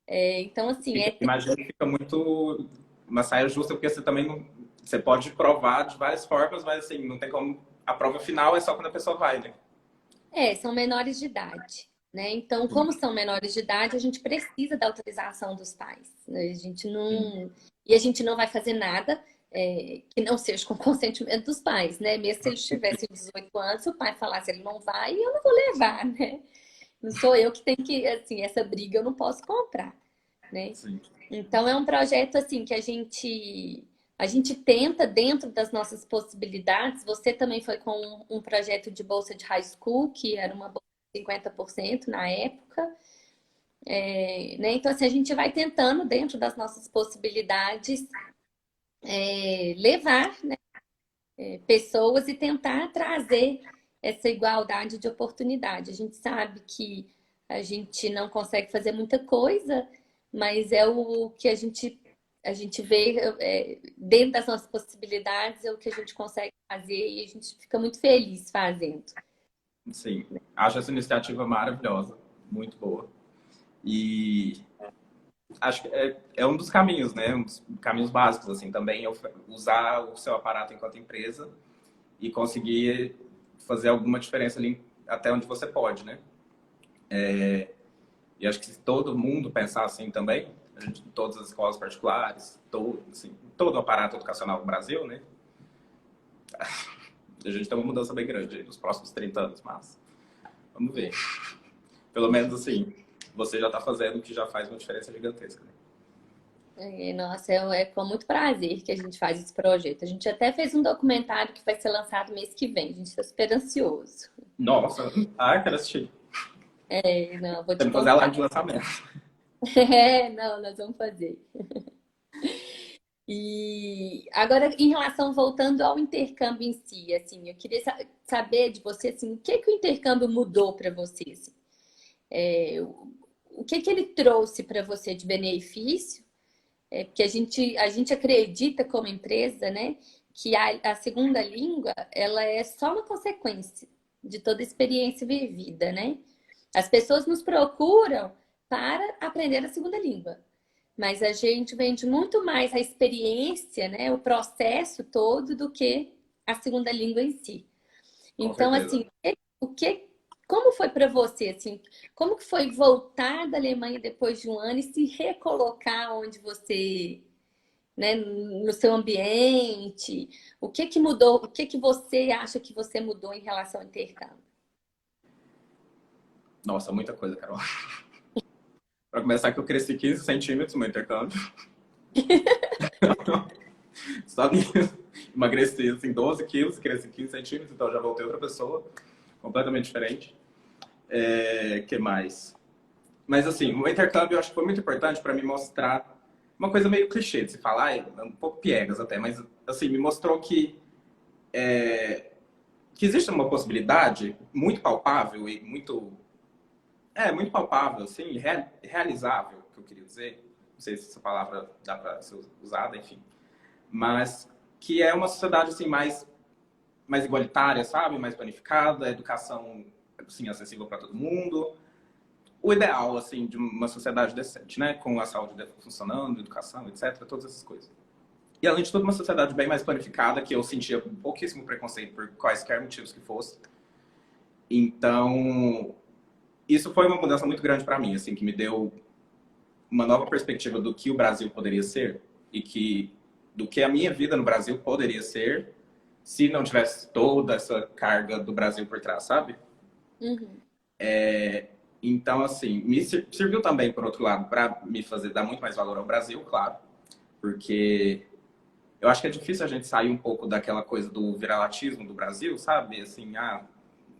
Então, assim, Imagino que fica muito uma saia justa, porque você também não, você pode provar de várias formas, mas assim, não tem como. A prova final é só quando a pessoa vai, né? são menores de idade, né? Então, como são menores de idade, a gente precisa da autorização dos pais, né? A gente Sim, não... E a gente não vai fazer nada que não seja com consentimento dos pais, né? Mesmo se eles tivessem 18 anos, se o pai falasse ele não vai, eu não vou levar, né? Não sou eu que tenho que, assim, essa briga eu não posso comprar, né? sim, Então é um projeto assim que a gente tenta dentro das nossas possibilidades. Você também foi com um projeto de bolsa de high school, que era uma bolsa de 50% na época. Né? Então, assim, a gente vai tentando, dentro das nossas possibilidades, levar, né, pessoas e tentar trazer essa igualdade de oportunidade. A gente sabe que a gente não consegue fazer muita coisa, mas é o que a gente vê dentro das nossas possibilidades, é o que a gente consegue fazer e a gente fica muito feliz fazendo. sim. Acho essa iniciativa maravilhosa, muito boa. E acho que é um dos caminhos, né? Um dos caminhos básicos, assim, também usar o seu aparato enquanto empresa e conseguir fazer alguma diferença ali até onde você pode, né? E acho que se todo mundo pensar assim também, todas as escolas particulares, todo o aparato educacional no Brasil, né? A gente tem uma mudança bem grande aí nos próximos 30 anos, mas vamos ver. Pelo menos assim, você já está fazendo o que já faz uma diferença gigantesca, né? Nossa, é com muito prazer que a gente faz esse projeto. A gente até fez um documentário que vai ser lançado mês que vem. A gente está super ansioso. Nossa, quero assistir. Não, vou te Temos que fazer a live contar. de lançamento. Não, nós vamos fazer. E agora, em relação, voltando ao intercâmbio em si, assim, eu queria saber de você, assim, o que que o intercâmbio mudou para você, assim? O que que ele trouxe para você de benefício? Porque a gente acredita como empresa, né, que a segunda língua, ela é só uma consequência de toda a experiência vivida, né? As pessoas nos procuram para aprender a segunda língua. Mas a gente vende muito mais a experiência, né, o processo todo do que a segunda língua em si. Com Então, certeza. assim, o que, como foi para você, assim, como que foi voltar da Alemanha depois de um ano e se recolocar onde você, né, no seu ambiente? O que que mudou? O que que você acha que você mudou em relação ao intercâmbio? Nossa, muita coisa, Carol. Para começar, que eu cresci 15 centímetros no meu intercâmbio. Só nisso. Emagreci, assim, 12 quilos, cresci 15 centímetros, então já voltei outra pessoa, completamente diferente. Que mais? Mas, assim, o intercâmbio eu acho que foi muito importante para me mostrar uma coisa meio clichê de se falar, é um pouco piegas até, mas, assim, me mostrou que existe uma possibilidade muito palpável e muito palpável, assim, realizável, que eu queria dizer. Não sei se essa palavra dá para ser usada, enfim. Mas que é uma sociedade, assim, mais igualitária, sabe? Mais planificada, educação, assim, acessível para todo mundo. O ideal, assim, de uma sociedade decente, né? Com a saúde funcionando, educação, etc. Todas essas coisas. E, além de tudo, uma sociedade bem mais planificada, que eu sentia pouquíssimo preconceito por quaisquer motivos que fosse. Então, isso foi uma mudança muito grande para mim, assim, que me deu uma nova perspectiva do que o Brasil poderia ser e do que a minha vida no Brasil poderia ser se não tivesse toda essa carga do Brasil por trás, sabe? Uhum. Então, assim, me serviu também, por outro lado, para me fazer dar muito mais valor ao Brasil, claro, porque eu acho que é difícil a gente sair um pouco daquela coisa do viralatismo do Brasil, sabe? Assim,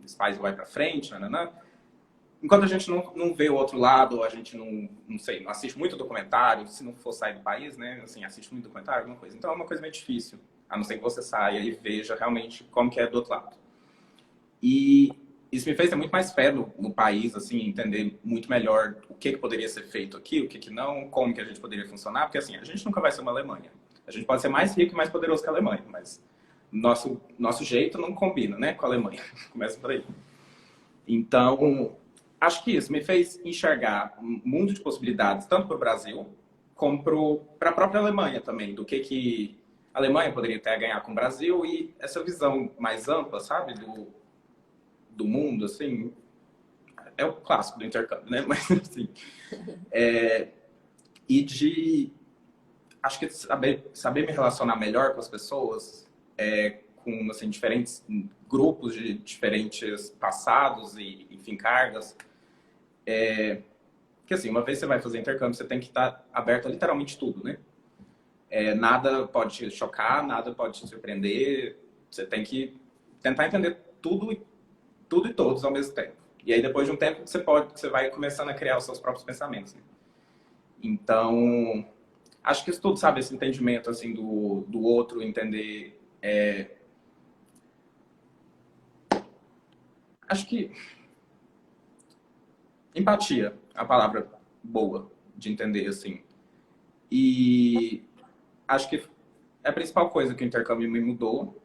esse país vai para frente, nananã. Enquanto a gente não vê o outro lado, a gente não sei, não assiste muito documentário, se não for sair do país, né? Assim, assiste muito documentário, alguma coisa. Então é uma coisa meio difícil, a não ser que você saia e veja realmente como que é do outro lado. E isso me fez ter muito mais fé no país, assim, entender muito melhor o que poderia ser feito aqui, o que não, como que a gente poderia funcionar, porque assim, a gente nunca vai ser uma Alemanha. A gente pode ser mais rico e mais poderoso que a Alemanha, mas nosso jeito não combina, né, com a Alemanha. Começa por aí. Então, acho que isso me fez enxergar um mundo de possibilidades, tanto para o Brasil, como para a própria Alemanha também, do que a Alemanha poderia ter a ganhar com o Brasil e essa visão mais ampla, sabe, do mundo, assim, é o clássico do intercâmbio, né? Mas, assim, e acho que saber me relacionar melhor com as pessoas, com, assim, diferentes grupos de diferentes passados e, enfim, cargas. Porque, assim, uma vez você vai fazer intercâmbio, você tem que estar aberto a literalmente tudo, né? Nada pode te chocar, nada pode te surpreender. Você tem que tentar entender tudo e todos ao mesmo tempo. E aí, depois de um tempo, você vai começando a criar os seus próprios pensamentos, né? Então, acho que isso tudo, sabe? Esse entendimento, assim, do outro, entender... Acho que empatia, a palavra boa de entender, assim. E acho que é a principal coisa que o intercâmbio me mudou.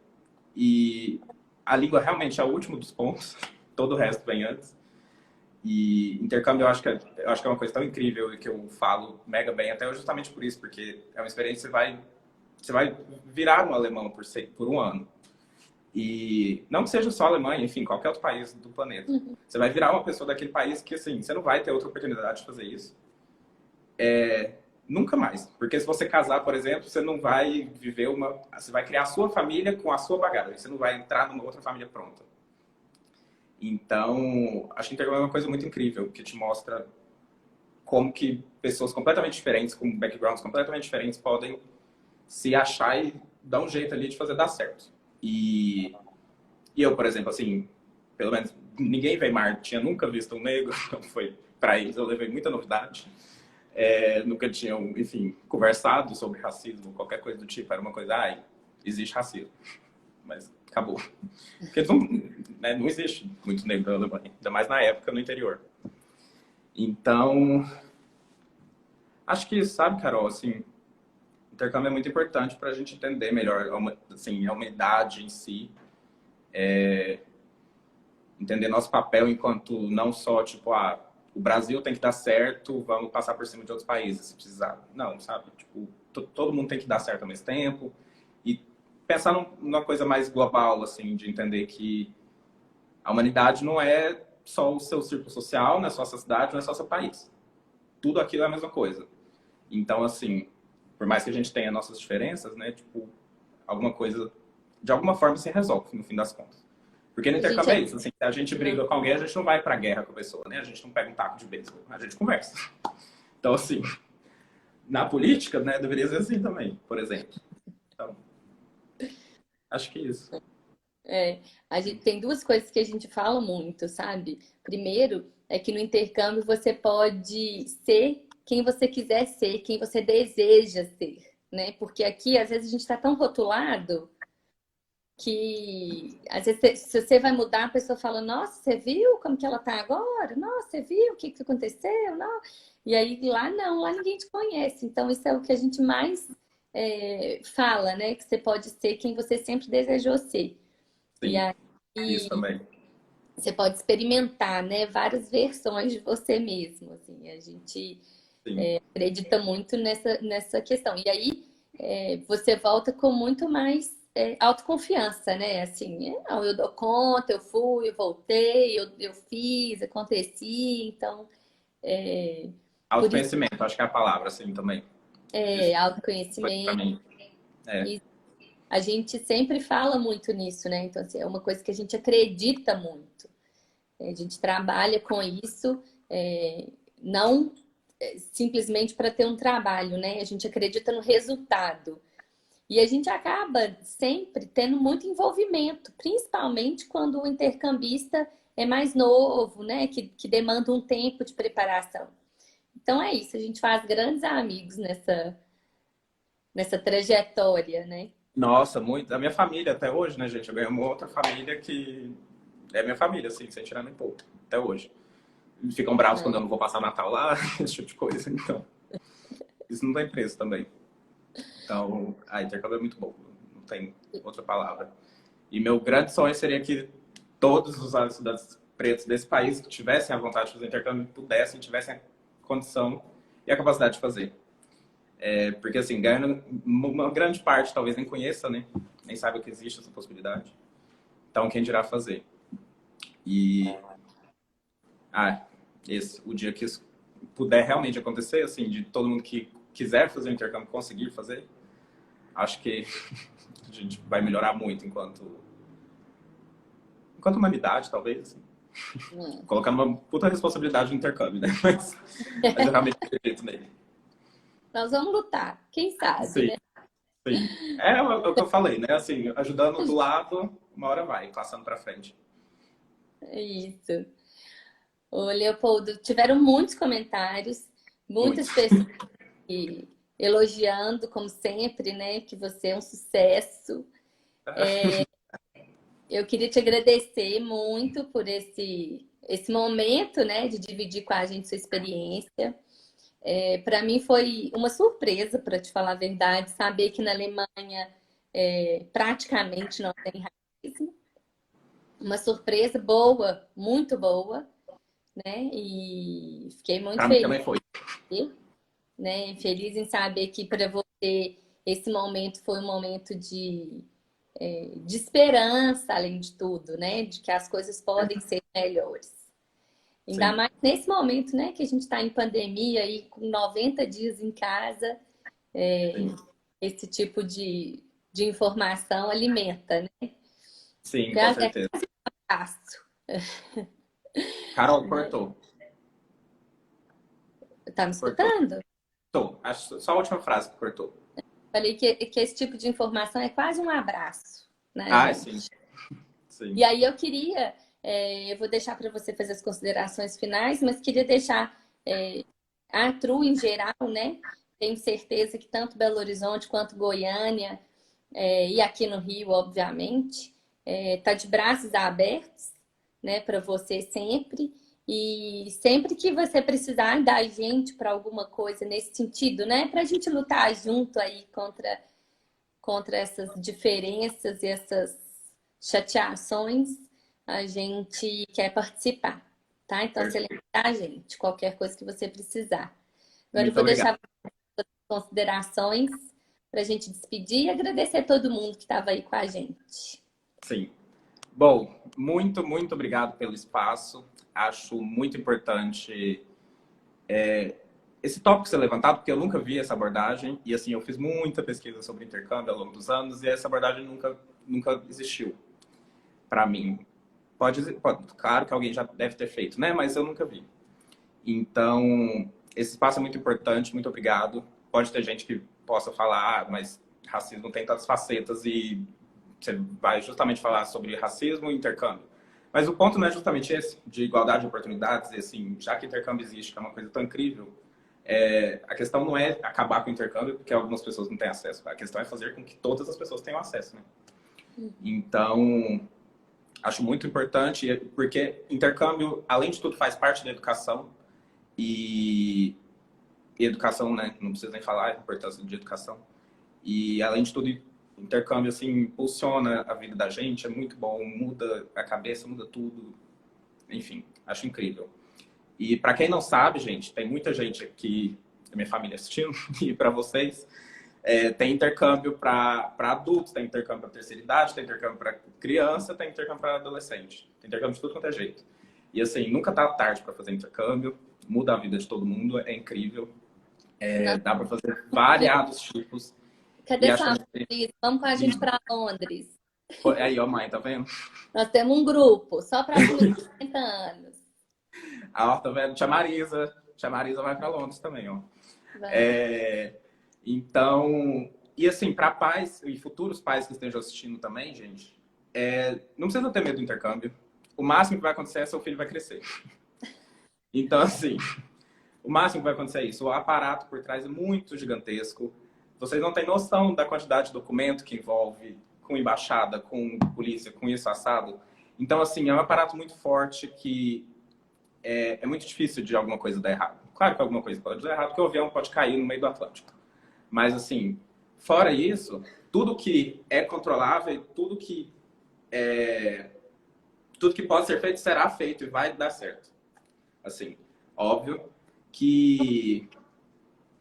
E a língua realmente é o último dos pontos. Todo o resto vem antes. E intercâmbio eu acho que é uma coisa tão incrível e que eu falo mega bem, até justamente por isso, porque é uma experiência que você vai virar um alemão por um ano. E não que seja só a Alemanha, enfim, qualquer outro país do planeta. Uhum. Você vai virar uma pessoa daquele país que, assim, você não vai ter outra oportunidade de fazer isso. Nunca mais. Porque se você casar, por exemplo, você não vai viver Você vai criar a sua família com a sua bagagem. Você não vai entrar numa outra família pronta. Então, acho que intercâmbio é uma coisa muito incrível, que te mostra como que pessoas completamente diferentes, com backgrounds completamente diferentes, podem se achar e dar um jeito ali de fazer dar certo. E eu, por exemplo, assim, pelo menos ninguém em Weimar tinha nunca visto um negro, então foi para eles eu levei muita novidade. Nunca tinham, enfim, conversado sobre racismo, qualquer coisa do tipo. Era uma coisa, existe racismo. Mas acabou. Porque não, né, não existe muito negro na Alemanha, ainda mais na época no interior. Então, acho que, sabe, Carol, assim, intercâmbio é muito importante para a gente entender melhor assim, a humanidade em si, entender nosso papel enquanto não só, tipo, o Brasil tem que dar certo, vamos passar por cima de outros países se precisar. Não, sabe? Tipo, todo mundo tem que dar certo ao mesmo tempo. E pensar numa coisa mais global, assim, de entender que a humanidade não é só o seu círculo social, não é só a sua cidade, não é só o seu país. Tudo aquilo é a mesma coisa. Então, assim, por mais que a gente tenha nossas diferenças, né? Tipo, alguma coisa, de alguma forma, se resolve, no fim das contas. Porque no intercâmbio é isso, assim, se a gente briga com alguém, a gente não vai pra guerra com a pessoa, né? A gente não pega um taco de beisebol, a gente conversa. Então, assim, na política, né, deveria ser assim também, por exemplo. Então, acho que é isso. A gente tem duas coisas que a gente fala muito, sabe? Primeiro é que no intercâmbio você pode ser quem você quiser ser, quem você deseja ser, né? Porque aqui, às vezes, a gente está tão rotulado que, às vezes, se você vai mudar, a pessoa fala, nossa, você viu como que ela tá agora? Nossa, você viu o que que aconteceu? Não. E aí, lá não, lá ninguém te conhece. Então, isso é o que a gente mais fala, né? Que você pode ser quem você sempre desejou ser. E Sim, aí isso também. você pode experimentar, né, várias versões de você mesmo, assim. A gente Sim, acredita muito nessa questão. E aí você volta com muito mais autoconfiança, né? Assim, não, eu dou conta, eu fui, eu voltei, eu fiz, aconteci. Então, por isso autoconhecimento, acho que é a palavra, assim, também. Isso foi pra autoconhecimento. mim. É, E a gente sempre fala muito nisso, né? Então, assim, é uma coisa que a gente acredita muito. A gente trabalha com isso, não simplesmente para ter um trabalho, né? A gente acredita no resultado. E a gente acaba sempre tendo muito envolvimento, principalmente quando o intercambista é mais novo, né? Que demanda um tempo de preparação. Então é isso, a gente faz grandes amigos nessa trajetória, né? nossa, muito. A minha família até hoje, né, gente? Eu ganhei uma outra família que é minha família, assim, sem tirar nem pouco, até hoje. Eles ficam bravos quando eu não vou passar Natal lá, esse tipo de coisa, então. Isso não tem preço também. Então, a intercâmbio é muito bom, não tem outra palavra. E meu grande sonho seria que todos os estudantes pretos desse país que tivessem a vontade de fazer intercâmbio pudessem, tivessem a condição e a capacidade de fazer. Porque, assim, ganhando uma grande parte talvez nem conheça, né? Nem saiba que existe essa possibilidade. Então, quem dirá fazer? E, ah, o dia que isso puder realmente acontecer, assim, de todo mundo que quiser fazer o intercâmbio conseguir fazer, acho que a gente vai melhorar muito enquanto humanidade, talvez, assim. Colocando uma puta responsabilidade no intercâmbio, né? Mas eu realmente acredito nele. Nós vamos lutar, quem sabe, Sim, né? sim. É o que eu falei, né? Assim, ajudando do lado, uma hora vai, passando pra frente. É isso. Ô, Leopoldo, tiveram muitos comentários, muitas Muito. pessoas elogiando, como sempre, né? Que você é um sucesso. Eu queria te agradecer muito por esse momento, né? De dividir com a gente sua experiência. Para mim foi uma surpresa, para te falar a verdade, saber que na Alemanha praticamente não tem racismo. Uma surpresa boa, muito boa, né? E fiquei muito Pra mim feliz, também foi. né? Feliz em saber que para você esse momento foi um momento de esperança, além de tudo, né? De que as coisas podem ser melhores. Ainda Sim, mais nesse momento, né? Que a gente está em pandemia e com 90 dias em casa, sim. esse tipo de informação alimenta, né? Sim, com É certeza. fácil, Carol, né? cortou. Tá me Cortou. escutando? Tô. Acho só a última frase que cortou. Falei que esse tipo de informação é quase um abraço, né, Ah, gente? sim. Sim. E aí eu queria, eu vou deixar para você fazer as considerações finais, mas queria deixar a Tru em geral, né? Tenho certeza que tanto Belo Horizonte quanto Goiânia e aqui no Rio, obviamente, tá de braços abertos, né, para você sempre. E sempre que você precisar da gente para alguma coisa nesse sentido, né, para a gente lutar junto aí contra essas diferenças e essas chateações, a gente quer participar, tá? Então, você lembra da gente, qualquer coisa que você precisar. Agora eu Muito vou obrigado. deixar as considerações para a gente despedir e agradecer a todo mundo que estava aí com a gente. Sim. Bom, muito obrigado pelo espaço. Acho muito importante esse tópico ser levantado, porque eu nunca vi essa abordagem. E assim, eu fiz muita pesquisa sobre intercâmbio ao longo dos anos e essa abordagem nunca existiu para mim. Claro que alguém já deve ter feito, né? Mas eu nunca vi. Então, esse espaço é muito importante. Muito obrigado. Pode ter gente que possa falar, mas racismo tem tantas facetas e você vai justamente falar sobre racismo e intercâmbio. Mas o ponto não é justamente esse, de igualdade de oportunidades, e assim, já que intercâmbio existe, que é uma coisa tão incrível, a questão não é acabar com o intercâmbio, porque algumas pessoas não têm acesso. A questão é fazer com que todas as pessoas tenham acesso, né? Então, acho muito importante, porque intercâmbio, além de tudo, faz parte da educação, e educação, né? Não precisa nem falar a importância de educação. E, além de tudo, intercâmbio, assim, impulsiona a vida da gente, é muito bom, muda a cabeça, muda tudo. Enfim, acho incrível. E, para quem não sabe, gente, tem muita gente aqui da minha família assistindo, e para vocês, tem intercâmbio para adultos, tem intercâmbio para terceira idade, tem intercâmbio para criança, tem intercâmbio para adolescente. Tem intercâmbio de tudo quanto é jeito. E, assim, nunca tá tarde para fazer intercâmbio, muda a vida de todo mundo, é incrível. Dá para fazer variados tipos. E Cadê acho sua que mãe? Vamos com a gente para Londres. aí, ó, mãe, tá vendo? Nós temos um grupo só para acima de 50 anos. Ah, ó, tá vendo? Tia Marisa vai para Londres também, ó. Vai. Então, e assim, para pais e futuros pais que estejam assistindo também, gente, não precisa ter medo do intercâmbio. O máximo que vai acontecer é seu filho vai crescer. Então, assim, o máximo que vai acontecer é isso. O aparato por trás é muito gigantesco. Vocês não têm noção da quantidade de documento que envolve com embaixada, com polícia, com isso assado. Então, assim, é um aparato muito forte que é muito difícil de alguma coisa dar errado. Claro que alguma coisa pode dar errado, porque o avião pode cair no meio do Atlântico. Mas, assim, fora isso, tudo que é controlável, tudo que pode ser feito será feito e vai dar certo. Assim, óbvio que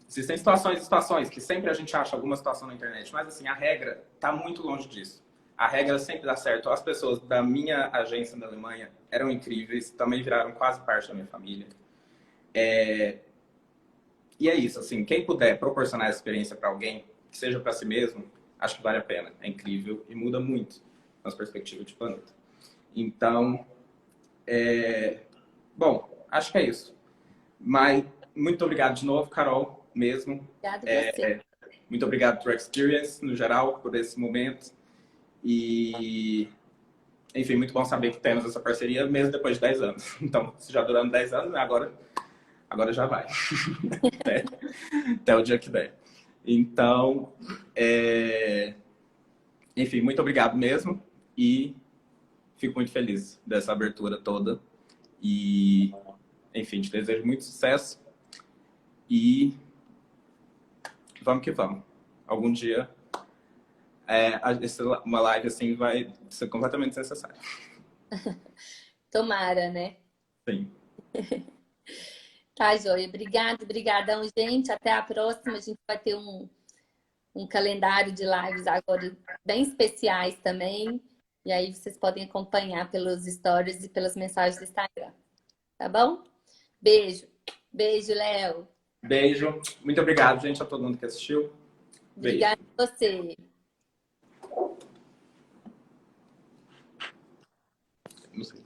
existem situações que sempre a gente acha alguma situação na internet, mas assim, a regra está muito longe disso. A regra sempre dá certo. As pessoas da minha agência na Alemanha eram incríveis, também viraram quase parte da minha família. E é isso, assim, quem puder proporcionar essa experiência para alguém, que seja para si mesmo, acho que vale a pena. É incrível e muda muito nas perspectivas de planeta. Então, bom, acho que é isso. Mas muito obrigado de novo, Carol, mesmo. Obrigada a você. Muito obrigado por Experience, no geral, por esse momento. E, enfim, muito bom saber que temos essa parceria mesmo depois de 10 anos. Então, se já durando 10 anos, né, agora já vai. até o dia que der. Então, enfim, muito obrigado mesmo. E fico muito feliz dessa abertura toda. E, enfim, te desejo muito sucesso. E vamos que vamos. Algum dia, uma live assim vai ser completamente necessária. Tomara, né? Sim. Tá, joia. Obrigada, brigadão, gente. Até a próxima. A gente vai ter um calendário de lives agora bem especiais também. E aí vocês podem acompanhar pelos stories e pelas mensagens do Instagram. Tá bom? Beijo. Beijo, Léo. Beijo. Muito obrigado, gente, a todo mundo que assistiu. Beijo. Obrigada a você. Não sei.